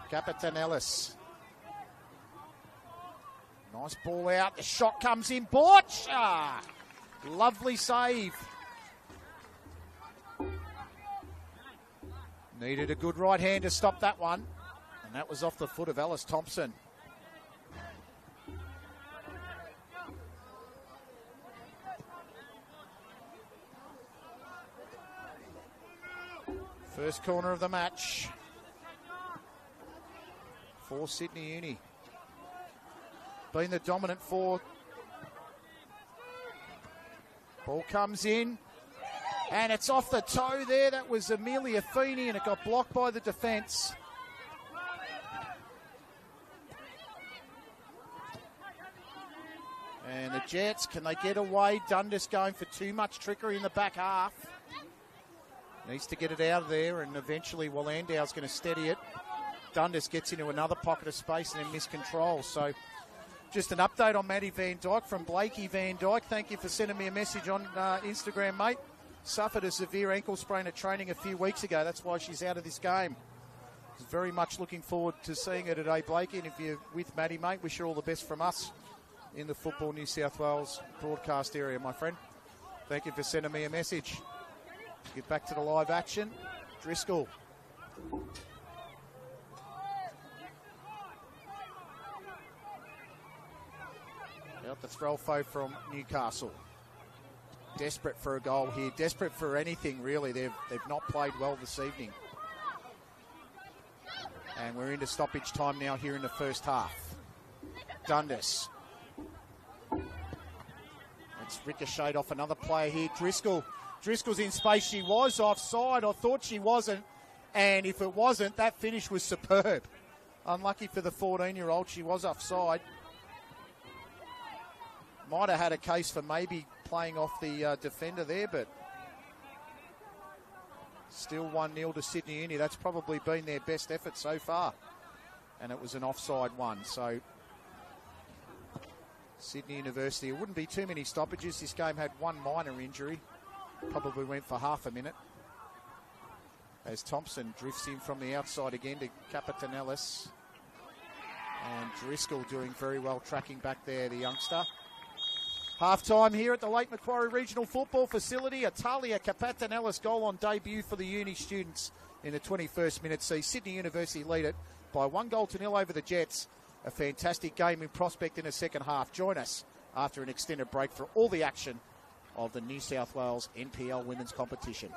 Capitan Ellis. Nice ball out. The shot comes in. Borch! Lovely save. Needed a good right hand to stop that one. And that was off the foot of Ellis Thompson. First corner of the match for Sydney Uni. Been the dominant forward. Ball comes in. And it's off the toe there. That was Amelia Feeney, and it got blocked by the defence. And the Jets, can they get away? Dundas going for too much trickery in the back half. Needs to get it out of there, and eventually Wallandow's going to steady it. Dundas gets into another pocket of space and then miscontrols. So just an update on Maddie Van Dyke from Blakey Van Dyke. Thank you for sending me a message on Instagram, mate. Suffered a severe ankle sprain at training a few weeks ago. That's why she's out of this game. Very much looking forward to seeing her today, Blakey. And if you're with Maddie, mate, wish her all the best from us in the Football New South Wales broadcast area, my friend. Thank you for sending me a message. Get back to the live action. Driscoll. Out the throw foe from Newcastle. Desperate for a goal here. Desperate for anything, really. They've not played well this evening. And we're into stoppage time now here in the first half. Dundas. It's ricocheted off another player here. Driscoll. Driscoll's in space. She was offside. I thought she wasn't. And if it wasn't, that finish was superb. Unlucky for the 14-year-old. She was offside. Might have had a case for maybe playing off the defender there, but still 1-0 to Sydney Uni. That's probably been their best effort so far. And it was an offside one. So Sydney University, it wouldn't be too many stoppages. This game had one minor injury. Probably went for half a minute. As Thompson drifts in from the outside again to Capitan Ellis. And Driscoll doing very well tracking back there, the youngster. Half-time here at the Lake Macquarie Regional Football Facility. A Talia Capitan Ellis goal on debut for the Uni students in the 21st minute. See Sydney University lead it by 1-0 over the Jets. A fantastic game in prospect in the second half. Join us after an extended break for all the action of the New South Wales NPL women's competition.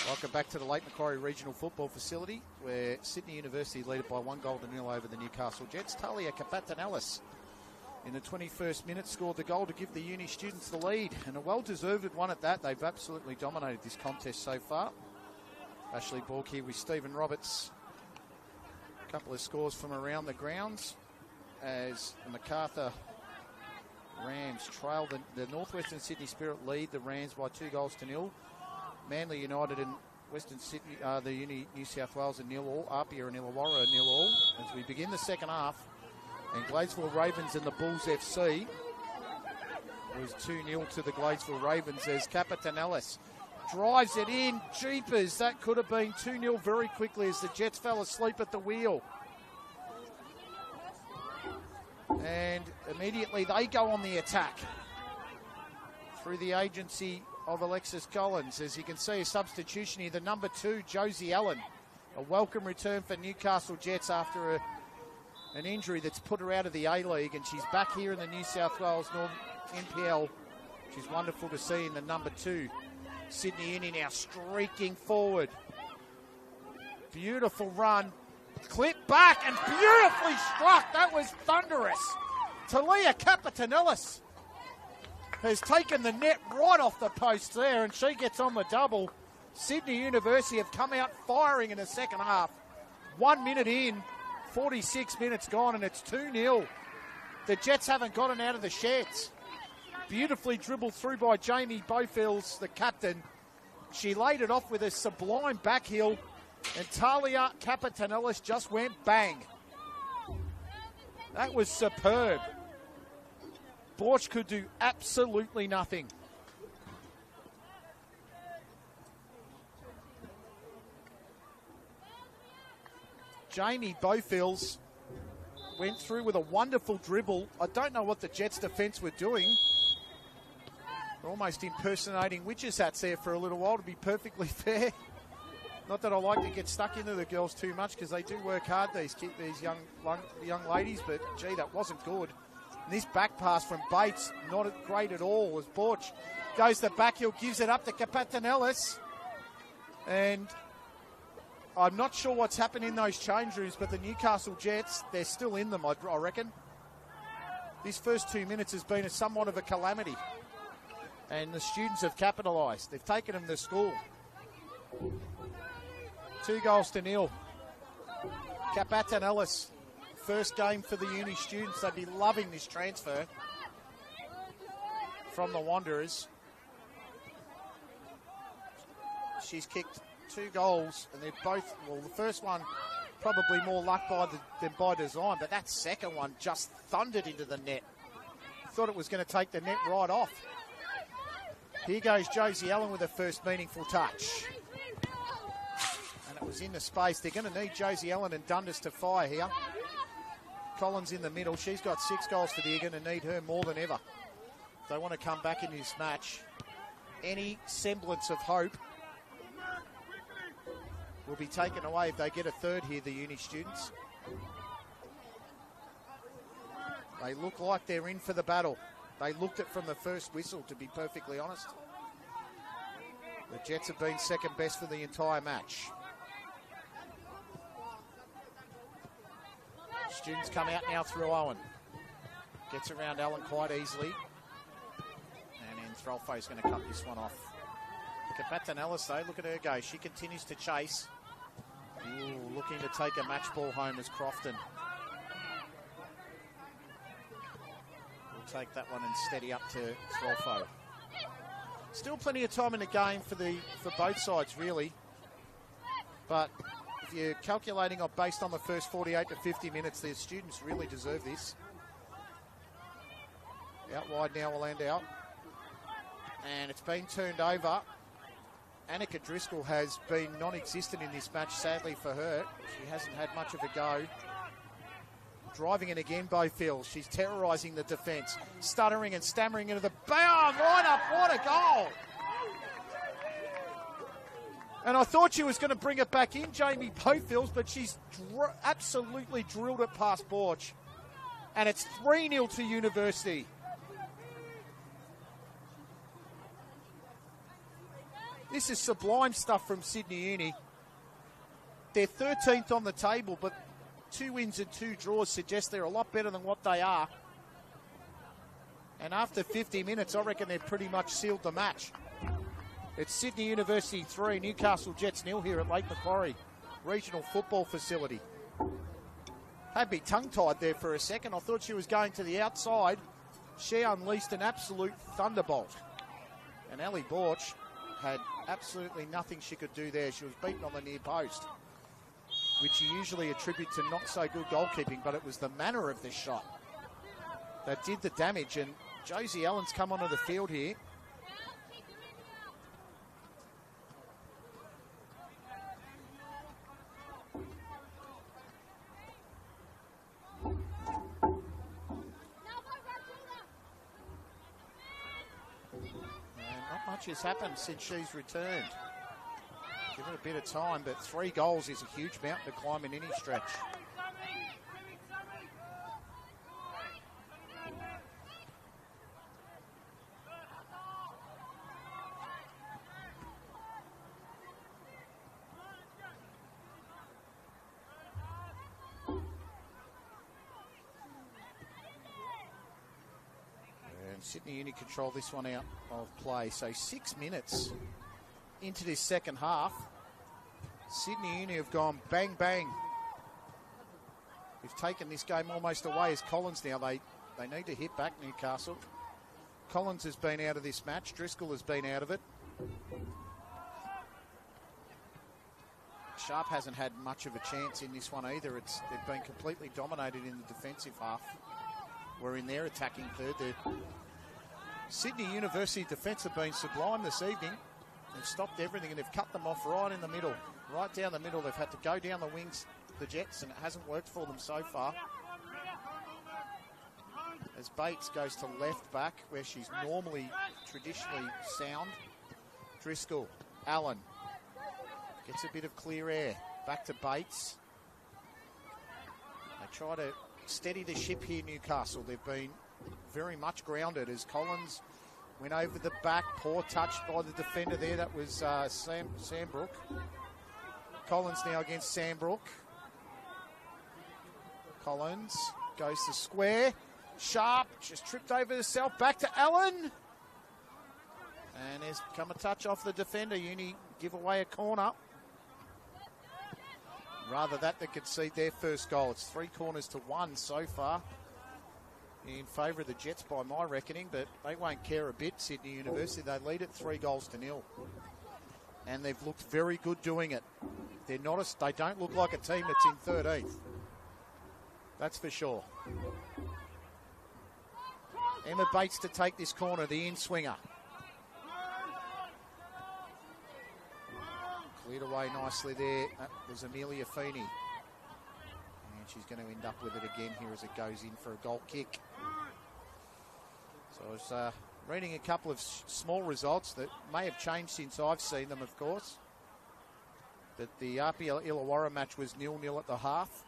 Welcome back to the Lake Macquarie Regional Football Facility, where Sydney University lead it by 1-0 over the Newcastle Jets. Talia Kapatanelis in the 21st minute scored the goal to give the uni students the lead, and a well-deserved one at that. They've absolutely dominated this contest so far. Ashley Bork here with Stephen Roberts. A couple of scores from around the grounds as the MacArthur Rams trail the Northwestern Sydney Spirit lead the Rams by 2-0. Manly United and Western Sydney, the New South Wales and 0-0. Apia and Illawarra 0-0 as we begin the second half. And Gladesville Ravens and the Bulls FC was 2-0 to the Gladesville Ravens as Kapatanelis drives it in. Jeepers, that could have been 2-0 very quickly as the Jets fell asleep at the wheel. And immediately they go on the attack through the agency of Alexis Collins. As you can see, a substitution here, the number 2, Josie Allen. A welcome return for Newcastle Jets after an injury that's put her out of the A-League, and she's back here in the New South Wales NPL. She's wonderful to see in the number 2. Sydney Uni now streaking forward. Beautiful run. Clip back and beautifully struck. That was thunderous. Talia Kapatanelis has taken the net right off the post there, and she gets on the double. Sydney University have come out firing in the second half. 1 minute in, 46 minutes gone, and it's 2-0. The Jets haven't gotten out of the sheds. Beautifully dribbled through by Jamie Bowfields, the captain. She laid it off with a sublime back heel, and Talia Kapatanelis just went bang. That was superb. Borch could do absolutely nothing. Jamie Bowfields went through with a wonderful dribble. I don't know what the Jets defence were doing. They're almost impersonating witches' hats there for a little while, to be perfectly fair. Not that I like to get stuck into the girls too much, because they do work hard, these young ladies, but gee, that wasn't good. And this back pass from Bates, not great at all, as Borch goes the back heel, gives it up to Kapatanelis. And I'm not sure what's happened in those change rooms, but the Newcastle Jets, they're still in them, I reckon. This first 2 minutes has been somewhat of a calamity, and the students have capitalised. They've taken them to school. 2-0. Kapatanelis, first game for the uni students. They'd be loving this transfer from the Wanderers. She's kicked 2 goals, and they're both, well, the first one probably more luck than by design, but that second one just thundered into the net. Thought it was going to take the net right off. Here goes Josie Allen with her first meaningful touch. And it was in the space. They're going to need Josie Allen and Dundas to fire here. Collins in the middle. She's got 6 goals for the. They're going to need her more than ever. They want to come back in this match. Any semblance of hope will be taken away if they get a third here, the uni students. They look like they're in for the battle. They looked it from the first whistle, to be perfectly honest. The Jets have been second best for the entire match. Students come out now through Owen. Gets around Allen quite easily. And then Throlfo's going to cut this one off. Kapatanelis, though, look at her go. She continues to chase. Ooh, looking to take a match ball home as Crofton. Take that one and steady up to Throlfo. Still plenty of time in the game for both sides, really. But if you're calculating based on the first 48 to 50 minutes, the students really deserve this. Out wide now, will land out. And it's been turned over. Annika Driscoll has been non-existent in this match, sadly for her. She hasn't had much of a go. Driving it again, Bowfields. She's terrorising the defence. Stuttering and stammering into the bound. Right up. What a goal. And I thought she was going to bring it back in, Jamie Bowfields, but she's absolutely drilled it past Borch. And it's 3-0 to University. This is sublime stuff from Sydney Uni. They're 13th on the table, but 2 wins and 2 draws suggest they're a lot better than what they are. And after 50 minutes, I reckon they've pretty much sealed the match. It's Sydney University 3, Newcastle Jets 0 here at Lake Macquarie Regional Football Facility. Had me tongue-tied there for a second. I thought she was going to the outside. She unleashed an absolute thunderbolt. And Ali Borch had absolutely nothing she could do there. She was beaten on the near post, which you usually attribute to not so good goalkeeping, but it was the manner of this shot that did the damage. And Josie Allen's come onto the field here. Has happened since she's returned. Give it a bit of time, but 3 goals is a huge mountain to climb in any stretch. Sydney Uni control this one out of play. So 6 minutes into this second half. Sydney Uni have gone bang, bang. We've taken this game almost away as Collins now. They need to hit back, Newcastle. Collins has been out of this match. Driscoll has been out of it. Sharp hasn't had much of a chance in this one either. They've been completely dominated in the defensive half. We're in their attacking third. Sydney University defence have been sublime this evening. They've stopped everything and they've cut them off right in the middle. Right down the middle. They've had to go down the wings, the Jets, and it hasn't worked for them so far. As Bates goes to left back, where she's normally traditionally sound. Driscoll, Allen, gets a bit of clear air. Back to Bates. They try to steady the ship here, Newcastle. They've been very much grounded as Collins went over the back. Poor touch by the defender there. That was Sambrook. Collins now against Sambrook. Collins goes to square. Sharp just tripped over herself. Back to Allen. And there's come a touch off the defender. Uni give away a corner. Rather that they concede their first goal. It's 3 corners to 1 so far in favour of the Jets by my reckoning, but they won't care a bit, Sydney University. They lead at 3-0. And they've looked very good doing it. They don't look like a team that's in 13th. That's for sure. Emma Bates to take this corner, the in-swinger. Cleared away nicely there. That was Amelia Feeney. And she's going to end up with it again here as it goes in for a goal kick. So I was reading a couple of small results that may have changed since I've seen them, of course. But the RPL Illawarra match was 0-0 at the half.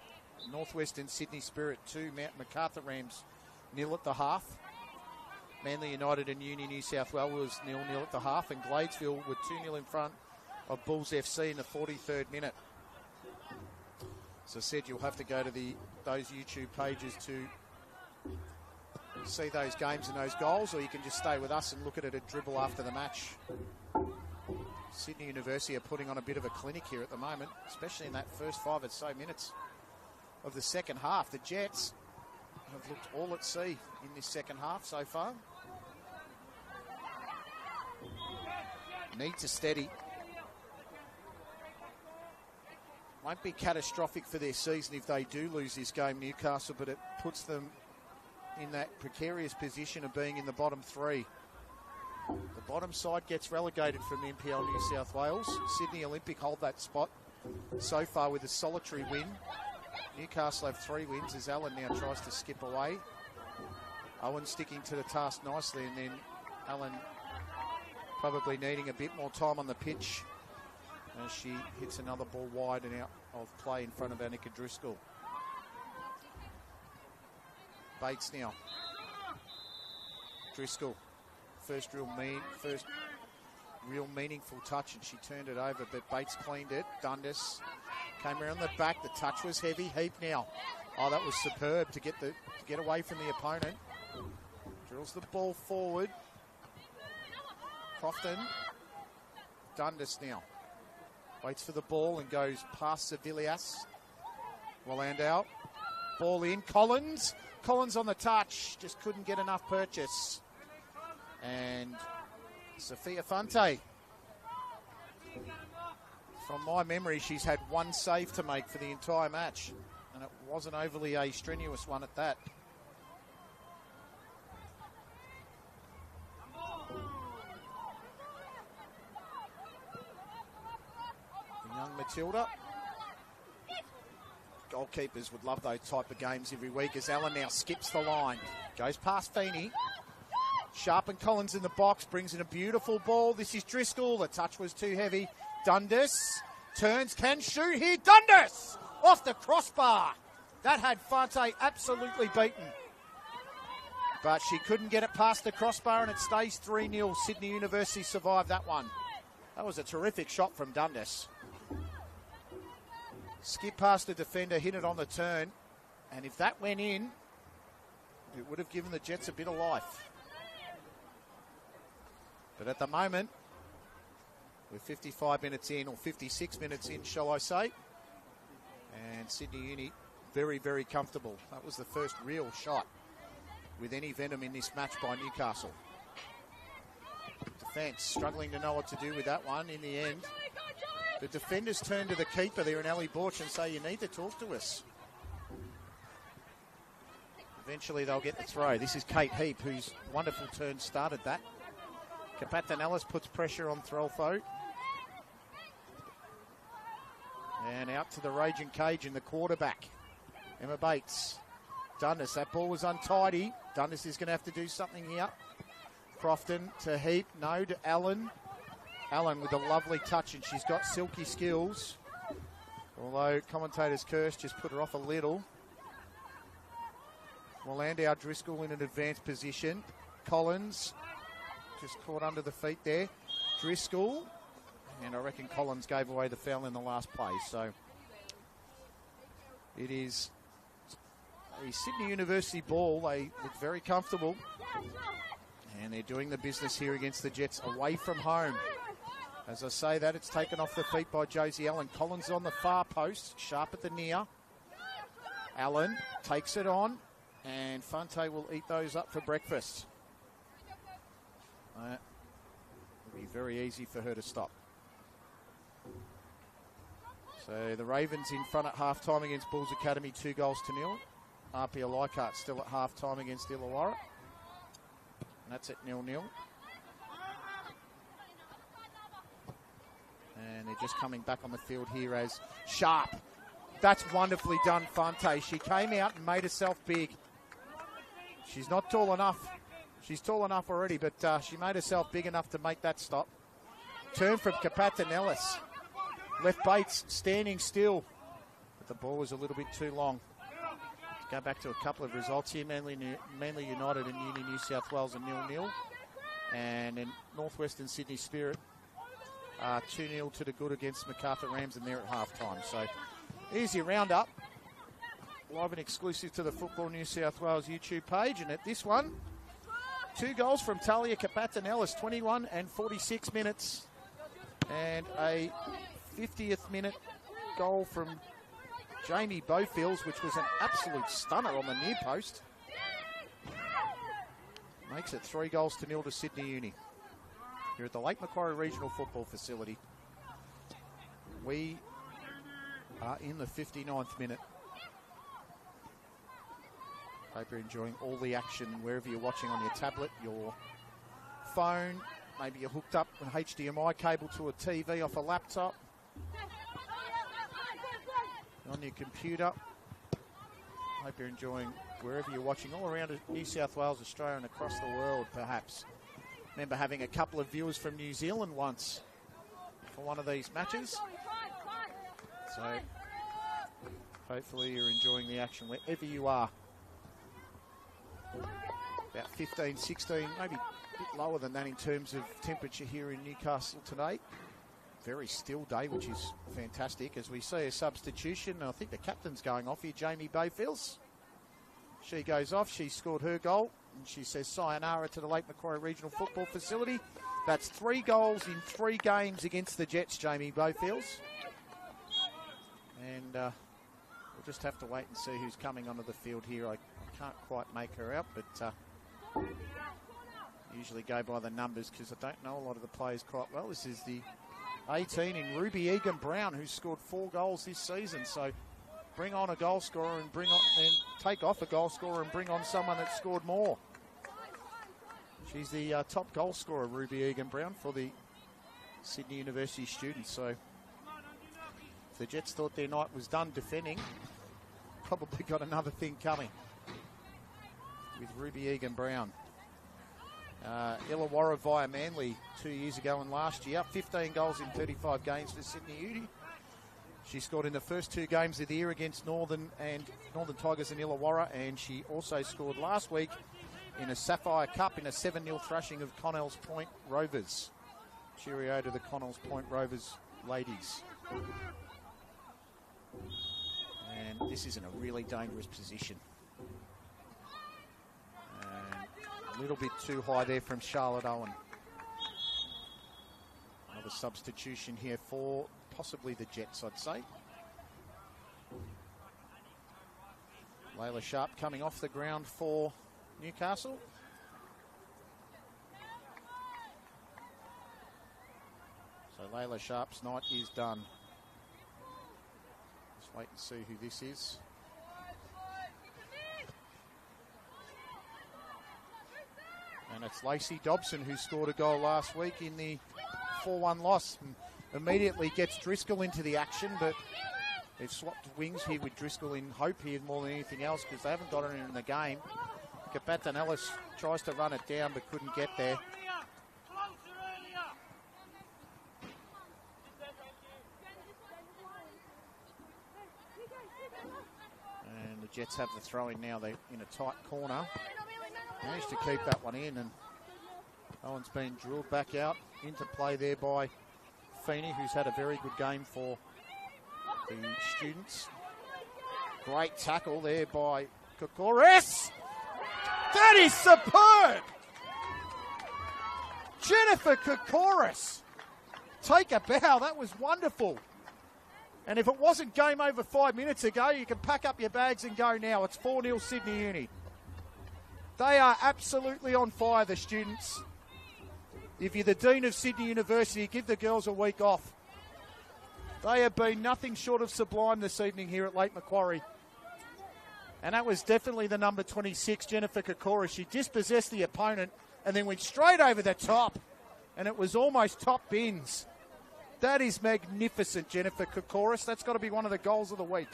Northwestern Sydney Spirit 2, Mount MacArthur Rams 0 at the half. Manly United and Uni New South Wales was 0-0 at the half, and Gladesville were 2-0 in front of Bulls FC in the 43rd minute. As I said, you'll have to go to those YouTube pages to see those games and those goals, or you can just stay with us and look at it at dribble after the match. Sydney University are putting on a bit of a clinic here at the moment, especially in that first 5 or so minutes of the second half. The Jets have looked all at sea in this second half so far. Need to steady. Won't be catastrophic for their season if they do lose this game, Newcastle, but it puts them in that precarious position of being in the bottom 3. The bottom side gets relegated from NPL New South Wales. Sydney Olympic hold that spot so far with a solitary win. Newcastle have 3 wins as Allen now tries to skip away. Owen sticking to the task nicely, and then Allen probably needing a bit more time on the pitch as she hits another ball wide and out of play in front of Annika Driscoll. Bates now. Driscoll. First real meaningful touch, and she turned it over, but Bates cleaned it. Dundas came around the back. The touch was heavy. Heap now. Oh, that was superb to get away from the opponent. Drills the ball forward. Crofton. Dundas now. Waits for the ball and goes past Sevilias. Wallandau. Ball in. Collins. Collins on the touch. Just couldn't get enough purchase. And Sophia Fante. From my memory, she's had one save to make for the entire match. And it wasn't overly a strenuous one at that. The young Matilda. Goalkeepers would love those type of games every week as Allen now skips the line. Goes past Feeney. Sharp and Collins in the box, brings in a beautiful ball. This is Driscoll. The touch was too heavy. Dundas turns, can shoot here. Dundas off the crossbar. That had Fante absolutely beaten. But she couldn't get it past the crossbar, and it stays 3-0. Sydney University survived that one. That was a terrific shot from Dundas. Skip past the defender, hit it on the turn. And if that went in, it would have given the Jets a bit of life. But at the moment, we're 55 minutes in, or 56 minutes in, shall I say. And Sydney Uni, very, very comfortable. That was the first real shot with any venom in this match by Newcastle. Defence struggling to know what to do with that one in the end. The defenders turn to the keeper there in Ali Borch and say, you need to talk to us. Eventually they'll get the throw. This is Kate Heap, whose wonderful turn started that. Kapatanellis puts pressure on Threlfo. And out to the raging Cajun, the quarterback. Emma Bates. Dundas, that ball was untidy. Dundas is going to have to do something here. Crofton to Heap, no, to Allen. Allen with a lovely touch, and she's got silky skills. Although commentators curse, just put her off a little. Wallandau Driscoll in an advanced position. Collins just caught under the feet there. Driscoll, and I reckon Collins gave away the foul in the last play. So it is a Sydney University ball. They look very comfortable, and they're doing the business here against the Jets away from home. As I say that, it's taken off the feet by Josie Allen. Collins on the far post, Sharp at the near. Allen takes it on, and Fante will eat those up for breakfast. It'll be very easy for her to stop. So the Ravens in front at half-time against Bulls Academy, 2-0. RPL Leichhardt still at half-time against Illawarra. And that's at 0-0. And they're just coming back on the field here as Sharp. That's wonderfully done, Fante. She came out and made herself big. She's not tall enough. She's tall enough already, but she made herself big enough to make that stop. Turn from Kapatanellis. Left Bates standing still. But the ball was a little bit too long. Let's go back to a couple of results here. Manly United and Uni New South Wales are 0-0. And in Northwestern Sydney Spirit, 2-0 to the good against Macarthur Rams, and they're at half-time. So, easy round-up. Live and exclusive to the Football New South Wales YouTube page. And at this one, 2 goals from Talia Kapatanellis, 21 and 46 minutes. And a 50th minute goal from Jamie Bofields, which was an absolute stunner on the near post. Makes it 3-0 to Sydney Uni. Here at the Lake Macquarie Regional Football Facility. We are in the 59th minute. Hope you're enjoying all the action wherever you're watching on your tablet, your phone. Maybe you're hooked up with an HDMI cable to a TV off a laptop. On your computer. Hope you're enjoying wherever you're watching, all around New South Wales, Australia, and across the world, perhaps. Remember having a couple of viewers from New Zealand once for one of these matches. So hopefully you're enjoying the action wherever you are. about 15, 16, maybe a bit lower than that in terms of temperature here in Newcastle today. Very still day, which is fantastic. As we see a substitution, I think the captain's going off here, Jamie Bayfields. She goes off, she scored her goal, and she says sayonara to the Lake Macquarie Regional Football Facility. That's 3 goals in 3 games against the Jets, Jamie Bayfields. And we'll just have to wait and see who's coming onto the field here. I can't quite make her out, but usually go by the numbers because I don't know a lot of the players quite well. This is the 18 in Ruby Egan-Brown, who's scored 4 goals this season. So bring on a goal scorer and take off a goal scorer and bring on someone that scored more. She's the top goal scorer, Ruby Egan-Brown, for the Sydney University students. So if the Jets thought their night was done defending, probably got another thing coming with Ruby Egan-Brown. Illawarra via Manly 2 years ago and last year. 15 goals in 35 games for Sydney Uni. She scored in the first 2 games of the year against Northern Tigers and Illawarra, and she also scored last week in a Sapphire Cup in a 7-0 thrashing of Connells Point Rovers. Cheerio to the Connells Point Rovers ladies. And this is in a really dangerous position. A little bit too high there from Charlotte Owen. Another substitution here for possibly the Jets, I'd say. Layla Sharp coming off the ground for Newcastle. So Layla Sharp's night is done. Let's wait and see who this is. And it's Lacey Dobson who scored a goal last week in the 4-1 loss. And immediately gets Driscoll into the action, but they've swapped wings here with Driscoll in hope here more than anything else because they haven't got her in the game. Kapatan Ellis tries to run it down but couldn't get there. And the Jets have the throw in now. They're in a tight corner. Managed to keep that one in, and Owen's been drilled back out into play there by Feeney, who's had a very good game for the students. Great tackle there by Kokoris. That is superb! Jennifer Kokoris. Take a bow. That was wonderful. And if it wasn't game over 5 minutes ago, you can pack up your bags and go now. It's 4-0 Sydney Uni. They are absolutely on fire, the students. If you're the Dean of Sydney University, give the girls a week off. They have been nothing short of sublime this evening here at Lake Macquarie. And that was definitely the number 26, Jennifer Kokoris. She dispossessed the opponent and then went straight over the top. And it was almost top bins. That is magnificent, Jennifer Kokoris. That's got to be one of the goals of the week.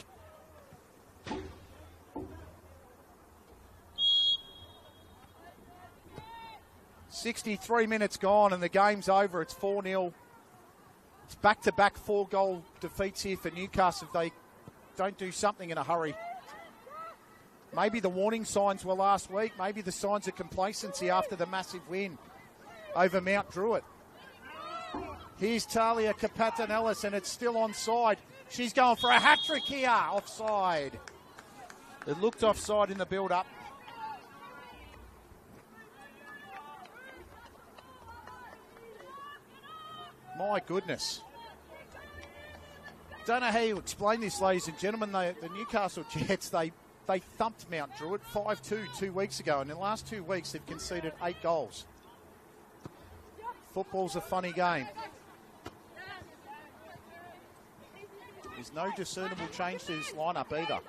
.63 minutes gone and the game's over. It's 4-0. It's back-to-back 4-goal defeats here for Newcastle if they don't do something in a hurry. Maybe the warning signs were last week. Maybe the signs of complacency after the massive win over Mount Druitt. Here's Talia Kapatan-Ellis, and it's still onside. She's going for a hat-trick here. Offside. It looked offside in the build-up. My goodness. Don't know how you explain this, ladies and gentlemen. The Newcastle Jets, they thumped Mount Druitt 5-2 2 weeks ago. And in the last 2 weeks, they've conceded 8 goals. Football's a funny game. There's no discernible change to this lineup either.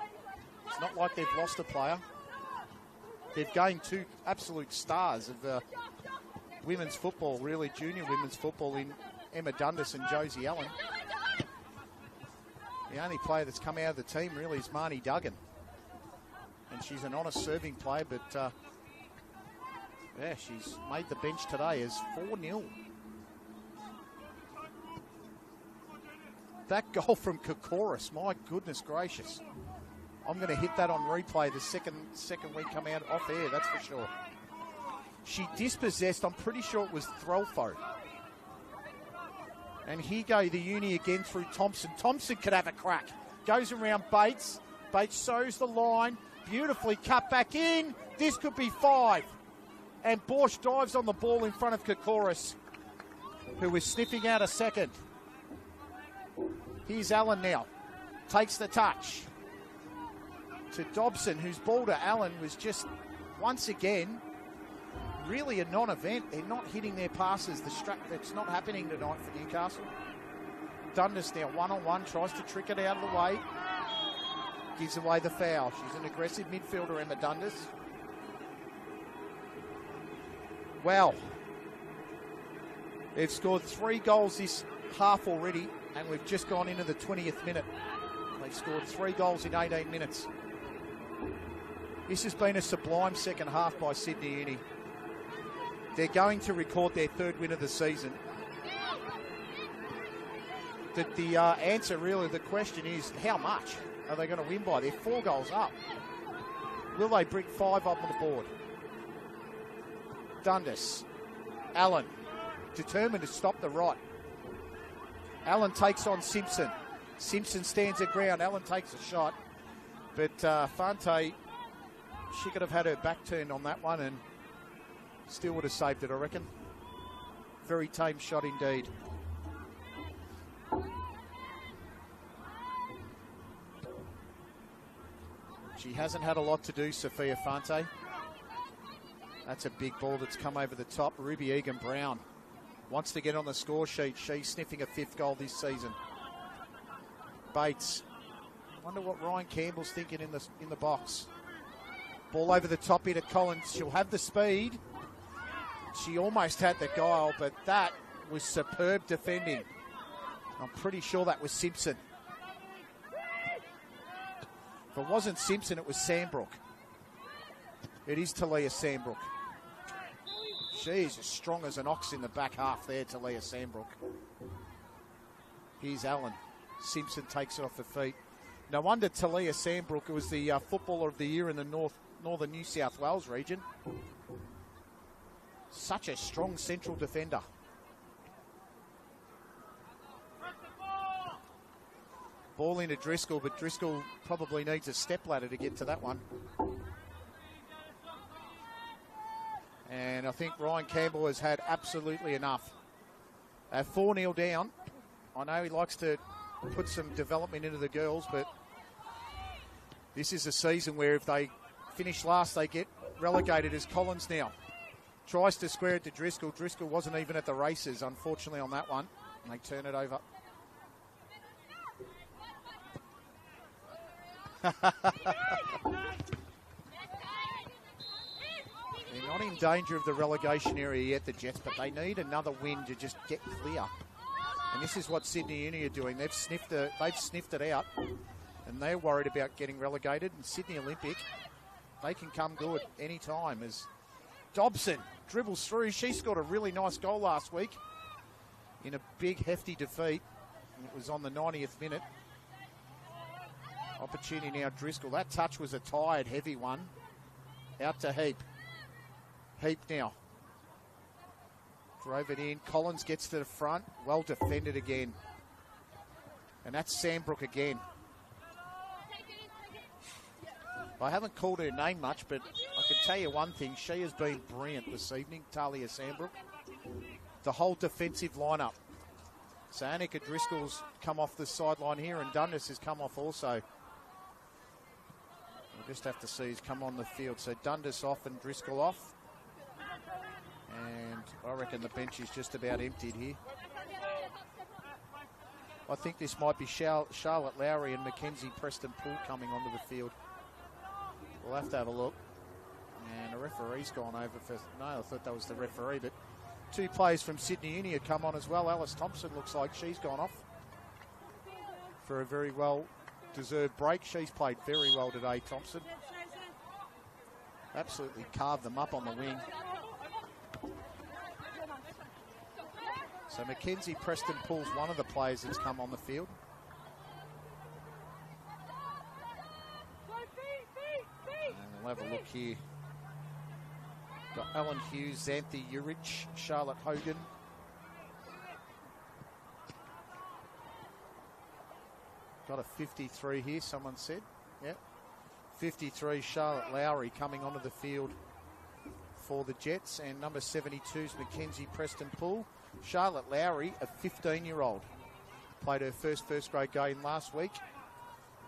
It's not like they've lost a player. They've gained 2 absolute stars of women's football, really junior women's football in Emma Dundas and Josie Allen. The only player that's come out of the team really is Marnie Duggan. And she's an honest serving player, but yeah, she's made the bench today as 4-0. That goal from Kokoris, my goodness gracious. I'm going to hit that on replay the second we come out off air, that's for sure. She dispossessed, I'm pretty sure it was Threlfo. And here go the uni again through Thompson. Thompson could have a crack. Goes around Bates. Bates shows the line. Beautifully cut back in. This could be 5. And Borsch dives on the ball in front of Kokoris, who was sniffing out a second. Here's Allen now. Takes the touch to Dobson, whose ball to Allen was just, once again, really a non-event. They're not hitting their passes. That's not happening tonight for Newcastle. Dundas now one-on-one, tries to trick it out of the way. Gives away the foul. She's an aggressive midfielder, Emma Dundas. Wow. They've scored 3 goals this half already, and we've just gone into the 20th minute. They've scored 3 goals in 18 minutes. This has been a sublime second half by Sydney Uni. They're going to record their 3rd win of the season. The answer, really, the question is, how much are they going to win by? They're 4 goals up. Will they bring 5 up on the board? Dundas. Allen. Determined to stop the rot. Allen takes on Simpson. Simpson stands her ground. Allen takes a shot. But Fante, she could have had her back turned on that one and still would have saved it, I reckon. Very tame shot indeed. She hasn't had a lot to do, Sophia Fante. That's a big ball that's come over the top. Ruby Egan-Brown wants to get on the score sheet. She's sniffing a 5th goal this season. Bates. Wonder what Ryan Campbell's thinking in the box. Ball over the top here to Collins. She'll have the speed. She almost had the guile, but that was superb defending. I'm pretty sure that was Simpson. If it wasn't Simpson, it was Sandbrook. It is Talia Sandbrook. She's as strong as an ox in the back half there, Talia Sandbrook. Here's Allen. Simpson takes it off the feet. No wonder Talia Sandbrook was the Footballer of the Year in the northern New South Wales region. Such a strong central defender. Ball into Driscoll, but Driscoll probably needs a stepladder to get to that one. And I think Ryan Campbell has had absolutely enough. 4-0 down. I know he likes to put some development into the girls, but this is a season where if they finish last, they get relegated. As Collins now tries to square it to Driscoll. Driscoll wasn't even at the races, unfortunately, on that one. And they turn it over. They're not in danger of the relegation area yet, the Jets, but they need another win to just get clear. And this is what Sydney Uni are doing. They've sniffed it out, and they're worried about getting relegated. And Sydney Olympic, they can come good any time. As Dobson dribbles through, she scored a really nice goal last week in a big, hefty defeat. And it was on the 90th minute. Opportunity now, Driscoll. That touch was a tired, heavy one. Out to Heap. Heap now. Drove it in. Collins gets to the front. Well defended again. And that's Sandbrook again. I haven't called her name much, but I can tell you one thing. She has been brilliant this evening, Talia Sandbrook. The whole defensive lineup. So Annika Driscoll's come off the sideline here, and Dundas has come off also. We'll just have to see who's come on the field. So Dundas off and Driscoll off. And I reckon the bench is just about emptied here. I think this might be Charlotte Lowry and Mackenzie Preston Poole coming onto the field. We'll have to have a look. And the referee's gone over for... No, I thought that was the referee, but 2 players from Sydney Uni have come on as well. Alice Thompson looks like she's gone off for a very well-deserved break. She's played very well today, Thompson. Absolutely carved them up on the wing. So Mackenzie Preston Poole's one of the players that's come on the field. And we'll have a look here. Got Alan Hughes, Xanthi Urich, Charlotte Hogan. Got a 53 here, someone said. Yep. 53, Charlotte Lowry coming onto the field for the Jets. And number 72 is Mackenzie Preston Poole. Charlotte Lowry, a 15-year-old. Played her first grade game last week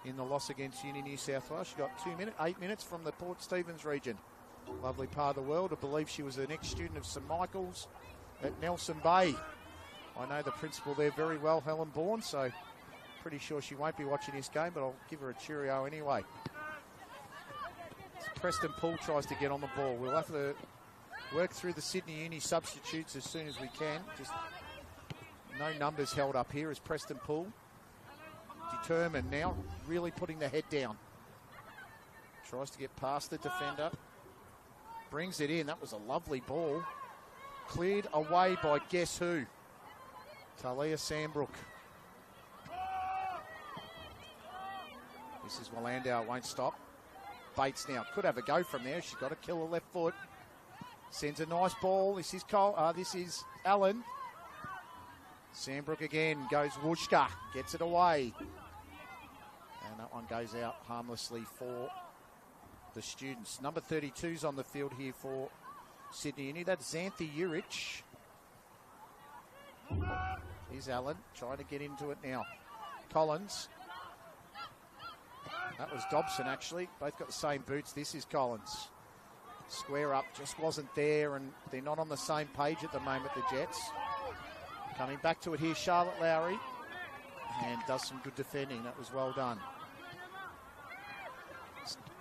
in the loss against Uni New South Wales. She got 8 minutes from the Port Stephens region. Lovely part of the world. I believe she was an ex-student of St Michael's at Nelson Bay. I know the principal there very well, Helen Bourne, so pretty sure she won't be watching this game, but I'll give her a cheerio anyway. Preston Poole tries to get on the ball. We'll have to work through the Sydney Uni substitutes as soon as we can. Just no numbers held up here as Preston Poole. Determined now, really putting the head down. Tries to get past the defender. Brings it in. That was a lovely ball. Cleared away by guess who? Talia Sandbrook. This is Willandau, won't stop. Bates now could have a go from there. She's got to kill her left foot. Sends a nice ball. This is Allen. Sandbrook again goes Wooshka, gets it away. And that one goes out harmlessly for the students. Number 32's on the field here for Sydney Uni. That's Xanthi Urich. Here's Allen trying to get into it now. Collins. That was Dobson, actually. Both got the same boots. This is Collins. Square up just wasn't there, and they're not on the same page at the moment, the Jets. Coming back to it here, Charlotte Lowry. And does some good defending. That was well done.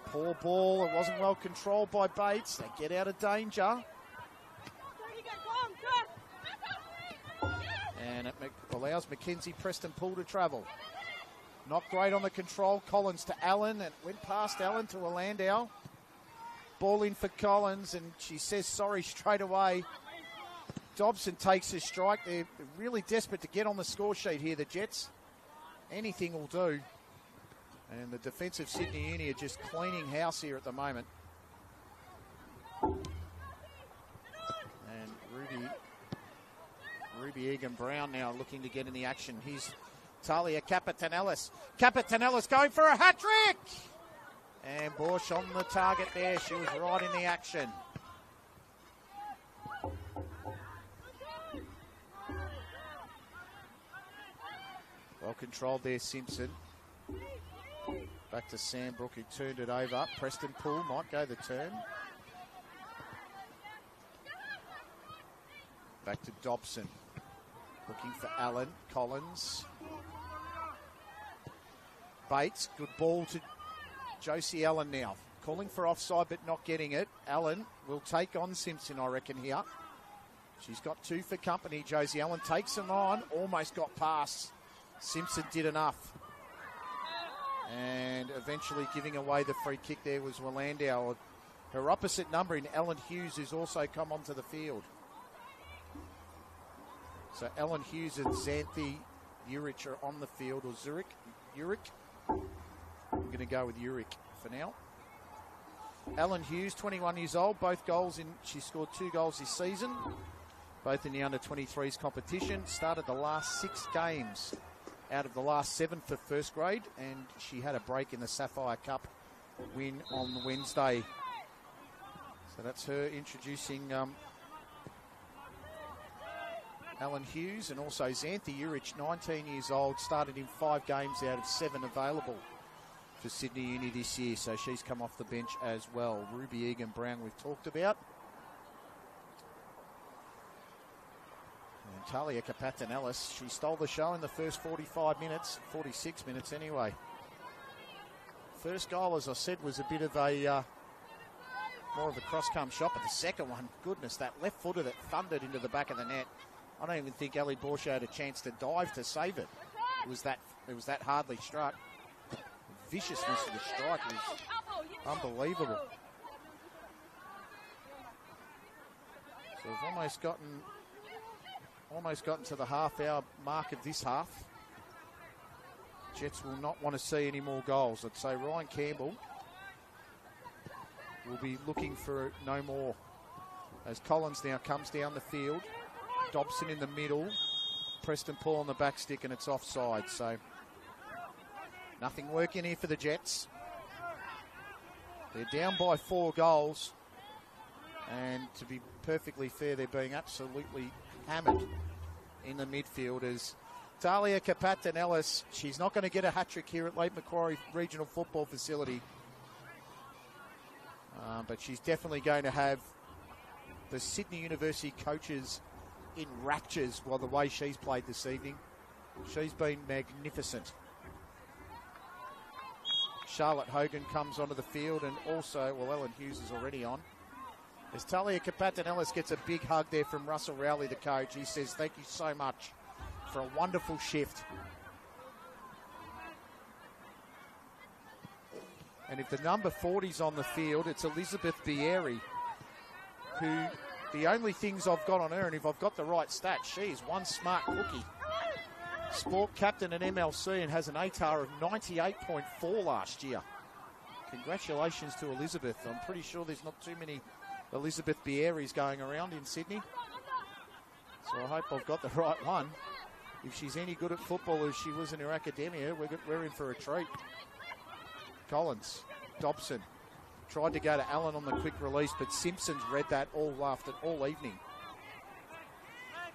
Poor ball. It wasn't well controlled by Bates. They get out of danger. And it allows Mackenzie Preston Poole to travel. Not great on the control. Collins to Allen. It went past Allen to Willandau. Ball in for Collins, and she says sorry straight away. Dobson takes his strike. They're really desperate to get on the score sheet here, the Jets. Anything will do. And the defensive Sydney Uni are just cleaning house here at the moment. And Ruby Egan-Brown now looking to get in the action. Here's Talia Capitanellis. Capitanellis going for a hat-trick! And Borsch on the target there. She was right in the action. Well controlled there, Simpson. Back to Sandbrook, who turned it over. Preston Poole might go the turn. Back to Dobson. Looking for Allen. Collins. Bates, good ball to Josie Allen now. Calling for offside but not getting it. Allen will take on Simpson, I reckon, here. She's got two for company. Josie Allen takes them on. Almost got past. Simpson did enough. And eventually giving away the free kick there was Willandau. Her opposite number in Ellen Hughes, who's also come onto the field. So Ellen Hughes and Xanthi Urich are on the field, or Urich. I'm going to go with Urich for now. Ellen Hughes, 21 years old, she scored 2 goals this season, both in the under-23s competition. Started the last 6 games out of the last 7 for first grade, and she had a break in the Sapphire Cup win on Wednesday. So that's her introducing Ellen Hughes, and also Xanthi Urich, 19 years old, started in 5 games out of 7 available for Sydney Uni this year, so she's come off the bench as well. Ruby Egan-Brown we've talked about. And Talia Capatanellis, she stole the show in the first 46 minutes anyway. First goal, as I said, was a bit of a more of a cross-come shot, but the second one, goodness, that left footer that thundered into the back of the net. I don't even think Ellie Borsche had a chance to dive to save it. It was that hardly struck. The viciousness of the strike was unbelievable. So we've almost gotten to the half-hour mark of this half. Jets will not want to see any more goals. I'd say Ryan Campbell will be looking for no more as Collins now comes down the field. Dobson in the middle. Preston Paul on the back stick, and it's offside. So nothing working here for the Jets. They're down by 4 goals. And to be perfectly fair, they're being absolutely hammered in the midfield as Talia Kapatan-Ellis, she's not going to get a hat-trick here at Lake Macquarie Regional Football Facility. But she's definitely going to have the Sydney University coaches in raptures by the way she's played this evening. She's been magnificent. Charlotte Hogan comes onto the field, and also, well, Ellen Hughes is already on. As Talia Kapatan-Ellis gets a big hug there from Russell Rowley, the coach. He says, thank you so much for a wonderful shift. And if the number 40's on the field, it's Elizabeth Bieri, who the only things I've got on her, and if I've got the right stats, she is one smart cookie. Sport captain at MLC and has an ATAR of 98.4 last year. Congratulations to Elizabeth. I'm pretty sure there's not too many Elizabeth Bieris going around in Sydney. So I hope I've got the right one. If she's any good at football as she was in her academia, we're in for a treat. Collins, Dobson, tried to go to Allen on the quick release, but Simpson's read that all evening.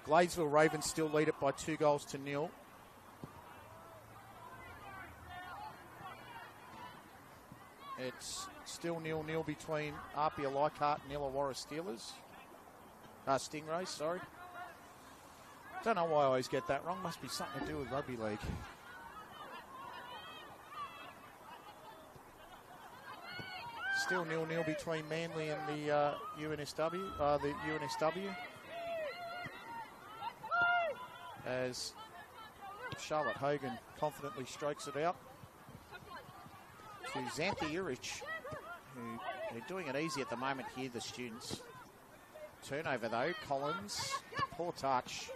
Gladesville Ravens still lead it by 2-0. It's still 0-0 between Arpia Leichhardt and Illawarra Stingrays, sorry. Don't know why I always get that wrong. Must be something to do with rugby league. Still 0-0 between Manly and the UNSW. As Charlotte Hogan confidently strokes it out to Xanthe Urich, who they're doing it easy at the moment here, the students. Turnover though, Collins, poor touch.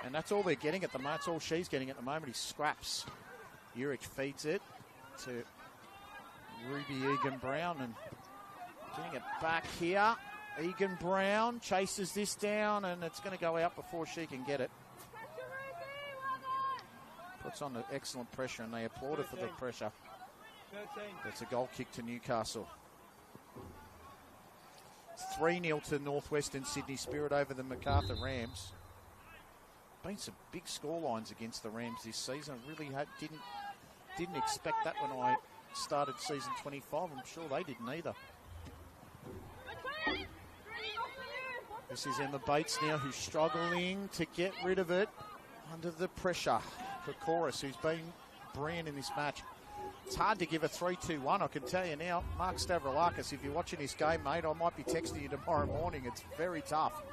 And that's all they're getting at the moment. That's all she's getting at the moment. He scraps. Urich feeds it to Ruby Egan-Brown and getting it back here. Egan-Brown chases this down and it's going to go out before she can get it. Puts on the excellent pressure and they applaud her for the pressure. It's a goal kick to Newcastle. 3-0 to Northwestern Sydney Spirit over the Macarthur Rams. Been some big scorelines against the Rams this season. I really didn't expect that when I started season 25. I'm sure they didn't either. This is Emma Bates now, who's struggling to get rid of it under the pressure. Kokoris, who's been brilliant in this match. It's hard to give a 3-2-1, I can tell you now. Mark Stavroulakis, if you're watching this game, mate, I might be texting you tomorrow morning. It's very tough.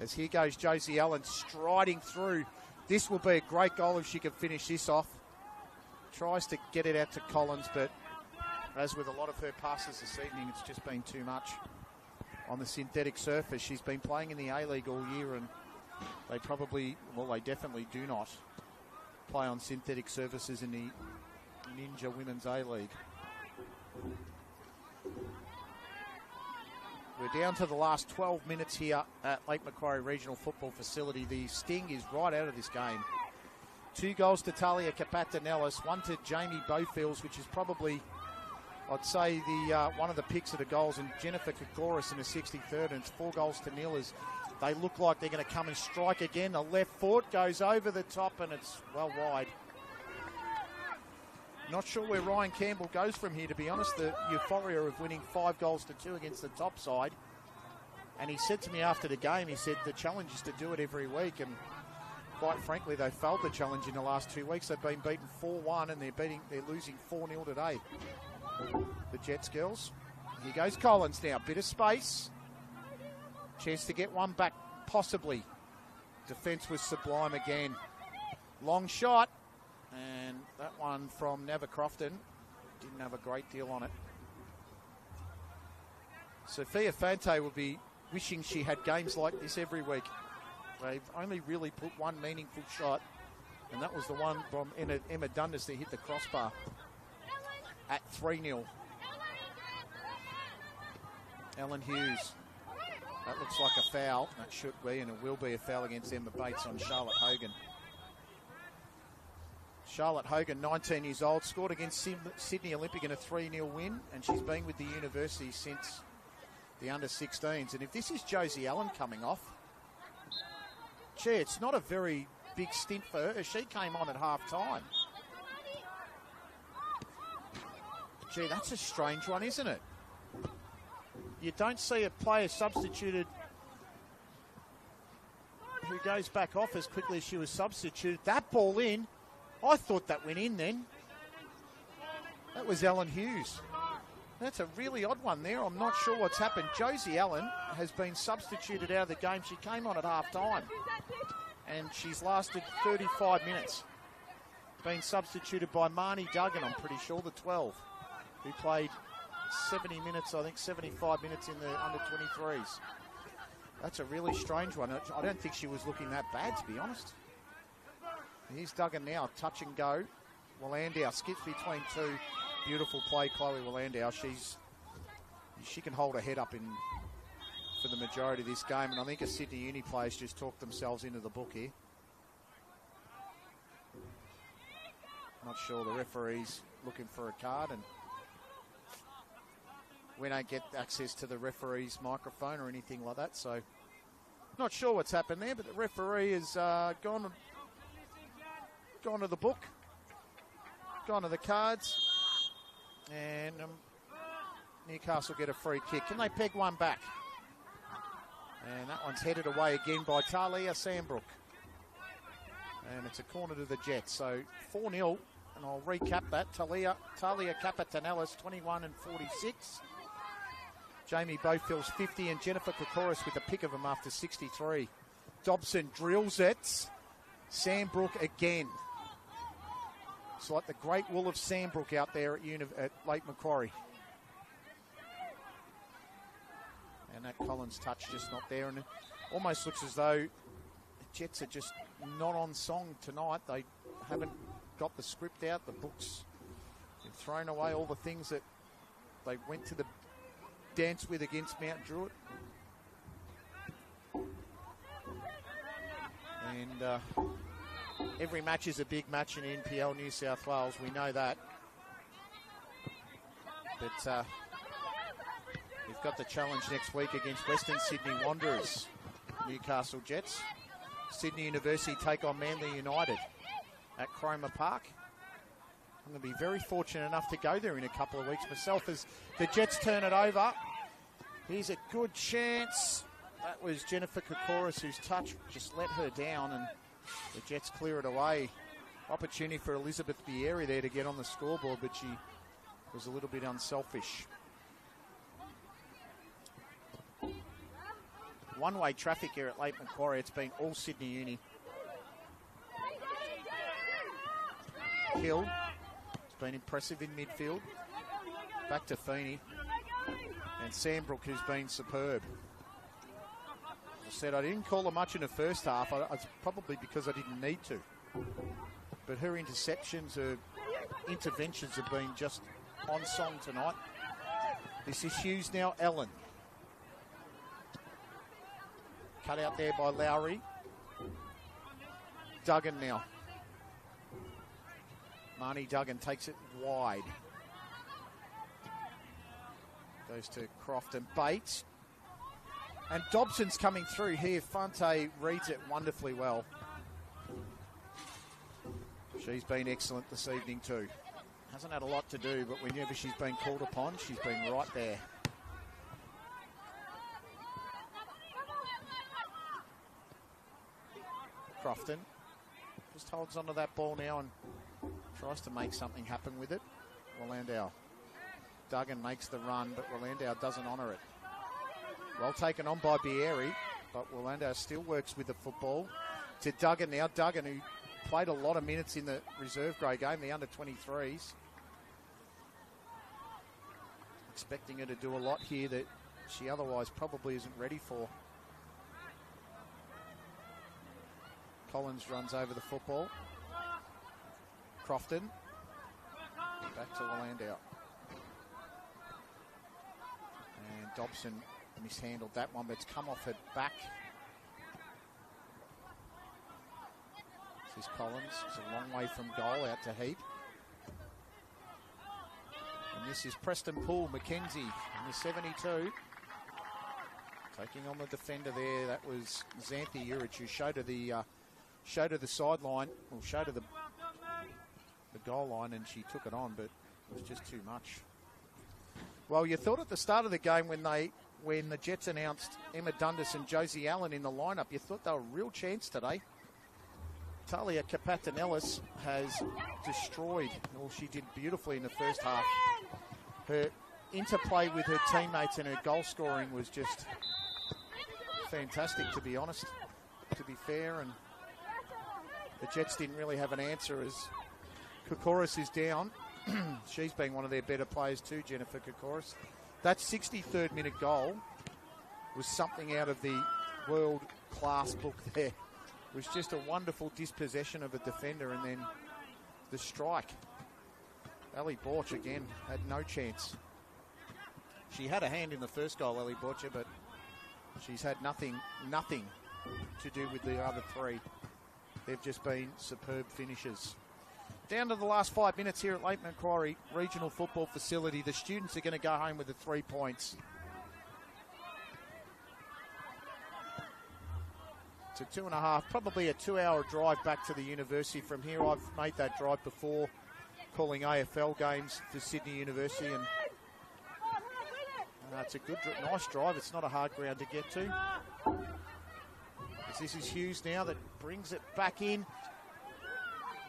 As here goes Josie Allen striding through. This will be a great goal if she can finish this off. Tries to get it out to Collins, but as with a lot of her passes this evening, it's just been too much on the synthetic surface. She's been playing in the A-League all year, and they definitely do not play on synthetic surfaces in the Ninja Women's A-League. We're down to the last 12 minutes here at Lake Macquarie Regional Football Facility. The sting is right out of this game. 2 goals to Talia Kapatan-Ellis, 1 to Jamie Bowfields, which is probably, I'd say, the one of the picks of the goals, and Jennifer Kokoris in the 63rd, and it's 4 goals to nil as they look like they're going to come and strike again. The left foot goes over the top and it's well wide. Not sure where Ryan Campbell goes from here, to be honest. The euphoria of winning 5-2 against the top side. And he said to me after the game, he said the challenge is to do it every week. And quite frankly, they failed the challenge in the last 2 weeks. They've been beaten 4-1 and they're losing 4-0 today. The Jets girls. Here goes Collins now. Bit of space. Chance to get one back, possibly. Defence was sublime again. Long shot. And that one from Nava Crofton didn't have a great deal on it. Sophia Fante will be wishing she had games like this every week. They've only really put one meaningful shot, and that was the one from Emma Dundas that hit the crossbar at 3-0. Ellen Hughes That looks like a foul. That should be, and it will be a foul against Emma Bates on Charlotte Hogan. Charlotte Hogan, 19 years old, scored against Sydney Olympic in a 3-0 win, and she's been with the university since the under-16s. And if this is Josie Allen coming off, gee, it's not a very big stint for her. She came on at half-time. Gee, that's a strange one, isn't it? You don't see a player substituted who goes back off as quickly as she was substituted. That ball in, I thought that went in then. That was Ellen Hughes. That's a really odd one there. I'm not sure what's happened. Josie Allen has been substituted out of the game. She came on at half-time, and she's lasted 35 minutes. Been substituted by Marnie Duggan, I'm pretty sure, the 12, who played 70 minutes, I think 75 minutes in the under-23s. That's a really strange one. I don't think she was looking that bad, to be honest. Here's Duggan now, touch and go. Willandow skips between two. Beautiful play, Chloe Willandow. She can hold her head up for the majority of this game, and I think a Sydney Uni players just talked themselves into the book here. Not sure the referee's looking for a card, and we don't get access to the referee's microphone or anything like that, so not sure what's happened there, but the referee has gone to the book, gone to the cards, and Newcastle get a free kick. Can they peg one back? And that one's headed away again by Talia Sandbrook. And it's a corner to the Jets, so 4-0, and I'll recap that. Talia Capitanellis, 21 and 46. Jamie Bowfield's 50, and Jennifer Kokoris with a pick of them after 63. Dobson drills it. Sandbrook again. It's like the Great Wall of Sandbrook out there at Lake Macquarie. And that Collins touch just not there. And it almost looks as though the Jets are just not on song tonight. They haven't got the script out. The books have thrown away all the things that they went to the dance with against Mount Druitt. And every match is a big match in NPL New South Wales. We know that. But we've got the challenge next week against Western Sydney Wanderers, Newcastle Jets. Sydney University take on Manly United at Cromer Park. I'm going to be very fortunate enough to go there in a couple of weeks myself as the Jets turn it over. Here's a good chance. That was Jennifer Kokoris, whose touch just let her down, and the Jets clear it away. Opportunity for Elizabeth Bieri there to get on the scoreboard, but she was a little bit unselfish. One-way traffic here at Lake Macquarie. It's been all Sydney Uni. Hill has been impressive in midfield. Back to Feeney. And Sandbrook, who's been superb. As I said, I didn't call her much in the first half. It's probably because I didn't need to. But her interceptions, her interventions have been just on song tonight. This is Hughes now, Ellen. Cut out there by Lowry. Duggan now. Marnie Duggan takes it wide. Goes to Croft and Bates. And Dobson's coming through here. Fante reads it wonderfully well. She's been excellent this evening too. Hasn't had a lot to do, but whenever she's been called upon, she's been right there. Crofton just holds onto that ball now and tries to make something happen with it. Willandow. Duggan makes the run, but Willandow doesn't honour it. Well taken on by Bieri, but Willandow still works with the football. To Duggan now. Duggan, who played a lot of minutes in the reserve grade game, the under-23s. Expecting her to do a lot here that she otherwise probably isn't ready for. Collins runs over the football. Crofton. Back to Willandow. And Dobson mishandled that one, but it's come off her back. This is Collins. It's a long way from goal, out to Heap. And this is Preston Poole, Mackenzie in the 72. Taking on the defender there. That was Xanthi Urich, who showed her the sideline, or showed her the goal line, and she took it on, but it was just too much. Well, you thought at the start of the game when the Jets announced Emma Dundas and Josie Allen in the lineup, you thought they were a real chance today. Talia Kapatanellis has destroyed, well, she did beautifully in the first half. Her interplay with her teammates and her goal scoring was just fantastic, to be honest, to be fair. And the Jets didn't really have an answer as Kokoris is down. She's been one of their better players too, Jennifer Kokoris. That 63rd minute goal was something out of the world-class book there. It was just a wonderful dispossession of a defender, and then the strike. Ellie Borch, again, had no chance. She had a hand in the first goal, Ellie Borcher, but she's had nothing to do with the other three. They've just been superb finishes. Down to the last 5 minutes here at Lake Macquarie Regional Football Facility. The students are going to go home with the 3 points. It's a 2.5, probably a 2-hour drive back to the university from here. I've made that drive before, calling AFL games for Sydney University, and it's a good, nice drive. It's not a hard ground to get to. This is Hughes now that brings it back in.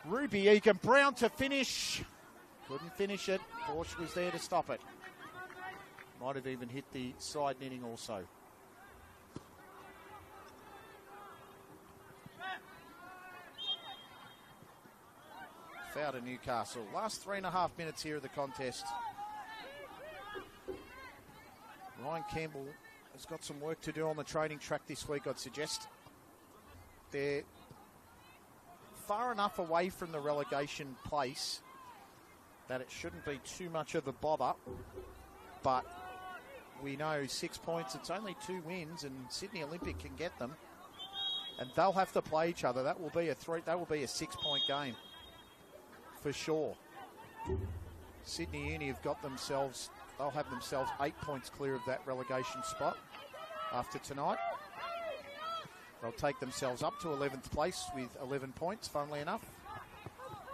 Ruby Egan-Brown to finish. Couldn't finish it. Borch was there to stop it. Might have even hit the side netting also. Foul to Newcastle. Last 3.5 minutes here of the contest. Ryan Campbell has got some work to do on the training track this week, I'd suggest. They're far enough away from the relegation place that it shouldn't be too much of a bother, but we know 6 points, it's only 2 wins, and Sydney Olympic can get them, and they'll have to play each other. That will be a 6-point game for sure. Sydney Uni have got themselves, they'll have themselves 8 points clear of that relegation spot after tonight. They'll take themselves up to 11th place with 11 points, funnily enough.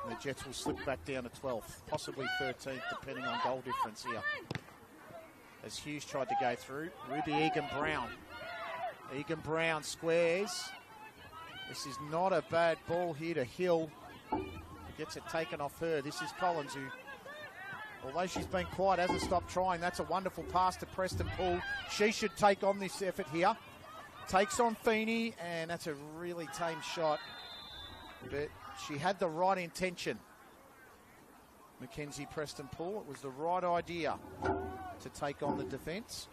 And the Jets will slip back down to 12th, possibly 13th, depending on goal difference here. As Hughes tried to go through, Ruby Egan-Brown. Egan-Brown squares. This is not a bad ball here to Hill. Gets it taken off her. This is Collins, who, although she's been quiet, hasn't stopped trying. That's a wonderful pass to Preston Poole. She should take on this effort here. Takes on Feeney, and that's a really tame shot. But she had the right intention. Mackenzie Preston Poole, it was the right idea to take on the defence.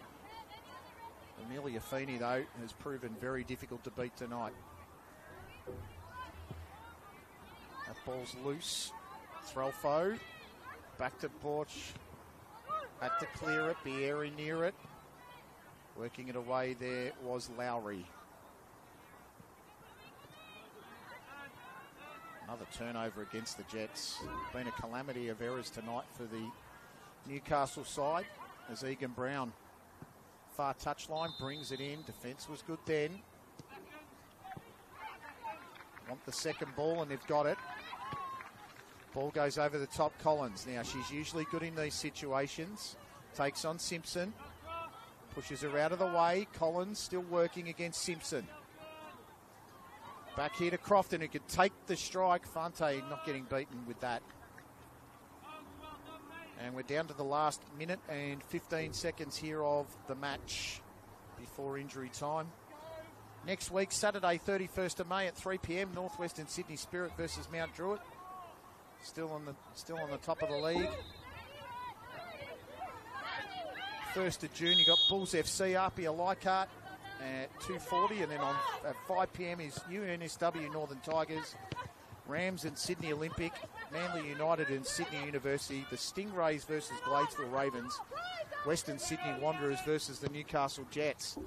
Amelia Feeney, though, has proven very difficult to beat tonight. That ball's loose. Threlfo. Back to Borch. Had to clear it, be airy near it. Working it away there was Lowry. Another turnover against the Jets. Been a calamity of errors tonight for the Newcastle side as Egan-Brown, far touchline, brings it in. Defence was good then. Want the second ball, and they've got it. Ball goes over the top, Collins. Now, she's usually good in these situations. Takes on Simpson. Pushes her out of the way. Collins still working against Simpson. Back here to Crofton, who could take the strike. Fante not getting beaten with that. And we're down to the last minute and 15 seconds here of the match before injury time. Next week, Saturday, 31st of May at 3 p.m, Northwestern Sydney Spirit versus Mount Druitt. Still on the top of the league. 1st of June, you got Bulls FC, Arpia Leichhardt at 2:40, and then at 5 p.m. is NSW Northern Tigers, Rams and Sydney Olympic, Manly United and Sydney University, the Stingrays versus Gladesville Ravens, Western Sydney Wanderers versus the Newcastle Jets.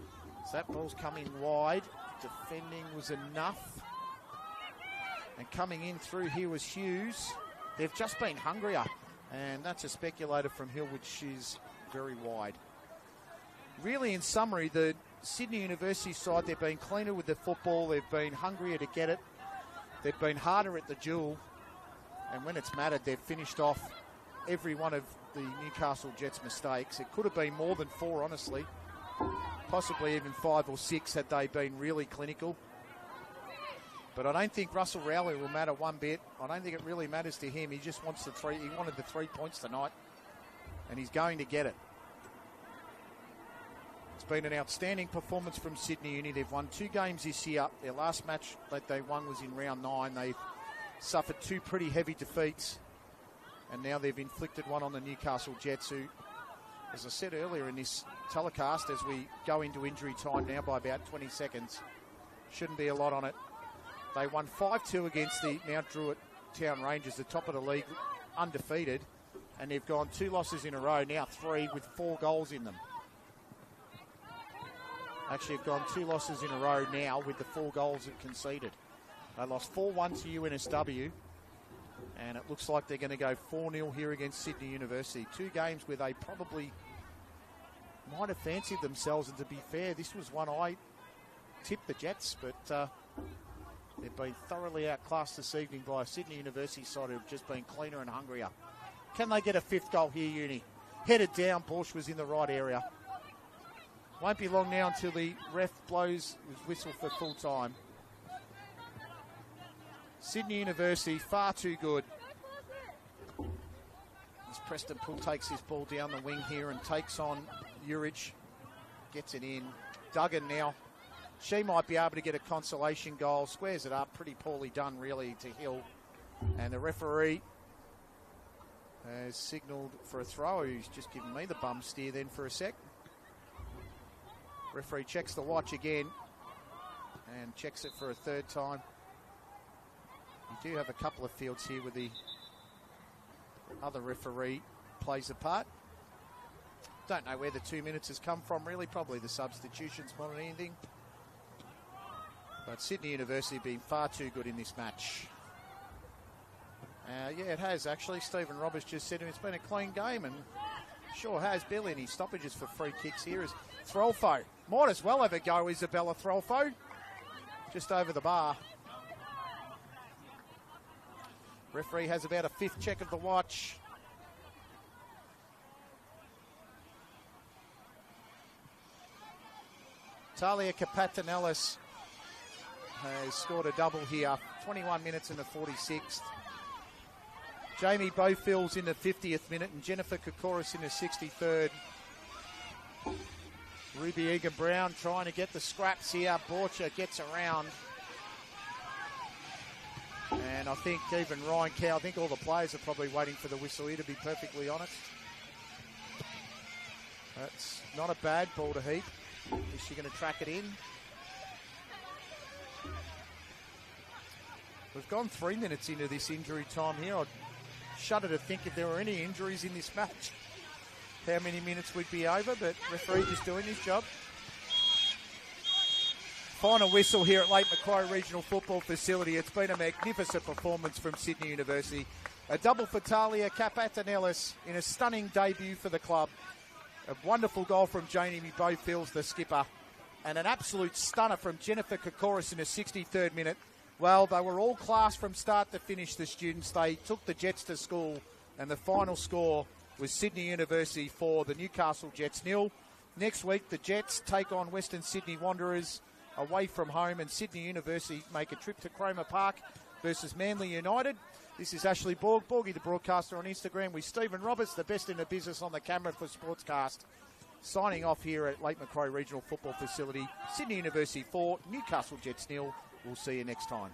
So that ball's coming wide. Defending was enough. And coming in through here was Hughes. They've just been hungrier. And that's a speculator from Hill, which is very wide. Really, in summary, the Sydney University side, they've been cleaner with the football. They've been hungrier to get it. They've been harder at the duel. And when it's mattered, they've finished off every one of the Newcastle Jets' mistakes. It could have been more than 4, honestly. Possibly even 5 or 6 had they been really clinical. But I don't think Russell Rowley will matter one bit. I don't think it really matters to him. He just wants the 3. He wanted the 3 points tonight, and he's going to get it. It's been an outstanding performance from Sydney Uni. They've won 2 games this year. Their last match that they won was in round 9. They've suffered 2 pretty heavy defeats, and now they've inflicted one on the Newcastle Jets, who, as I said earlier in this telecast, as we go into injury time now by about 20 seconds, shouldn't be a lot on it. They won 5-2 against the Mount Druitt Town Rangers, the top of the league, undefeated, and they've gone 2 losses in a row, now 3 with 4 goals in them. Actually, have gone 2 losses in a row now with the 4 goals they've conceded. They lost 4-1 to UNSW, and it looks like they're going to go 4-0 here against Sydney University. 2 games where they probably might have fancied themselves, and to be fair, this was one I tipped the Jets, but they've been thoroughly outclassed this evening by a Sydney University side who've just been cleaner and hungrier. Can they get a 5th goal here, Uni? Headed down, Porsche was in the right area. Won't be long now until the ref blows his whistle for full time. Sydney University, far too good. As Preston Poole takes his ball down the wing here and takes on Urich. Gets it in. Duggan now. She might be able to get a consolation goal. Squares it up. Pretty poorly done, really, to Hill. And the referee has signalled for a throw. He's just given me the bum steer then for a sec. Referee checks the watch again and checks it for a 3rd time. You do have a couple of fields here where the other referee plays a part. Don't know where the 2 minutes has come from, really. Probably the substitutions more than anything. But Sydney University being far too good in this match. Yeah, it has actually. Stephen Roberts just said to him it's been a clean game, and sure has. Barely any stoppages for free kicks here. Is Threlfo. Might as well have a go, Isabella Threlfo. Just over the bar. Referee has about a 5th check of the watch. Talia Kapatanellis has scored a double here. 21 minutes in the 46th. Jamie Bowfield's in the 50th minute and Jennifer Kokoris in the 63rd. Ruby Egan-Brown trying to get the scraps here. Borcher gets around. And I think even Ryan Cow, I think all the players are probably waiting for the whistle here, to be perfectly honest. That's not a bad ball to Heap. Is she going to track it in? We've gone 3 minutes into this injury time here. I'd shudder to think if there were any injuries in this match, how many minutes we'd be over, but referee just doing his job. Final whistle here at Lake Macquarie Regional Football Facility. It's been a magnificent performance from Sydney University. A double for Talia Kapatanellis in a stunning debut for the club. A wonderful goal from Jamie Bowfields, the skipper. And an absolute stunner from Jennifer Kokoris in the 63rd minute. Well, they were all class from start to finish, the students. They took the Jets to school, and the final score was Sydney University 4, the Newcastle Jets 0. Next week, the Jets take on Western Sydney Wanderers away from home, and Sydney University make a trip to Cromer Park versus Manly United. This is Ashley Borg, Borgie the broadcaster on Instagram, with Stephen Roberts, the best in the business on the camera for Sportscast. Signing off here at Lake Macquarie Regional Football Facility. Sydney University 4, Newcastle Jets 0. We'll see you next time.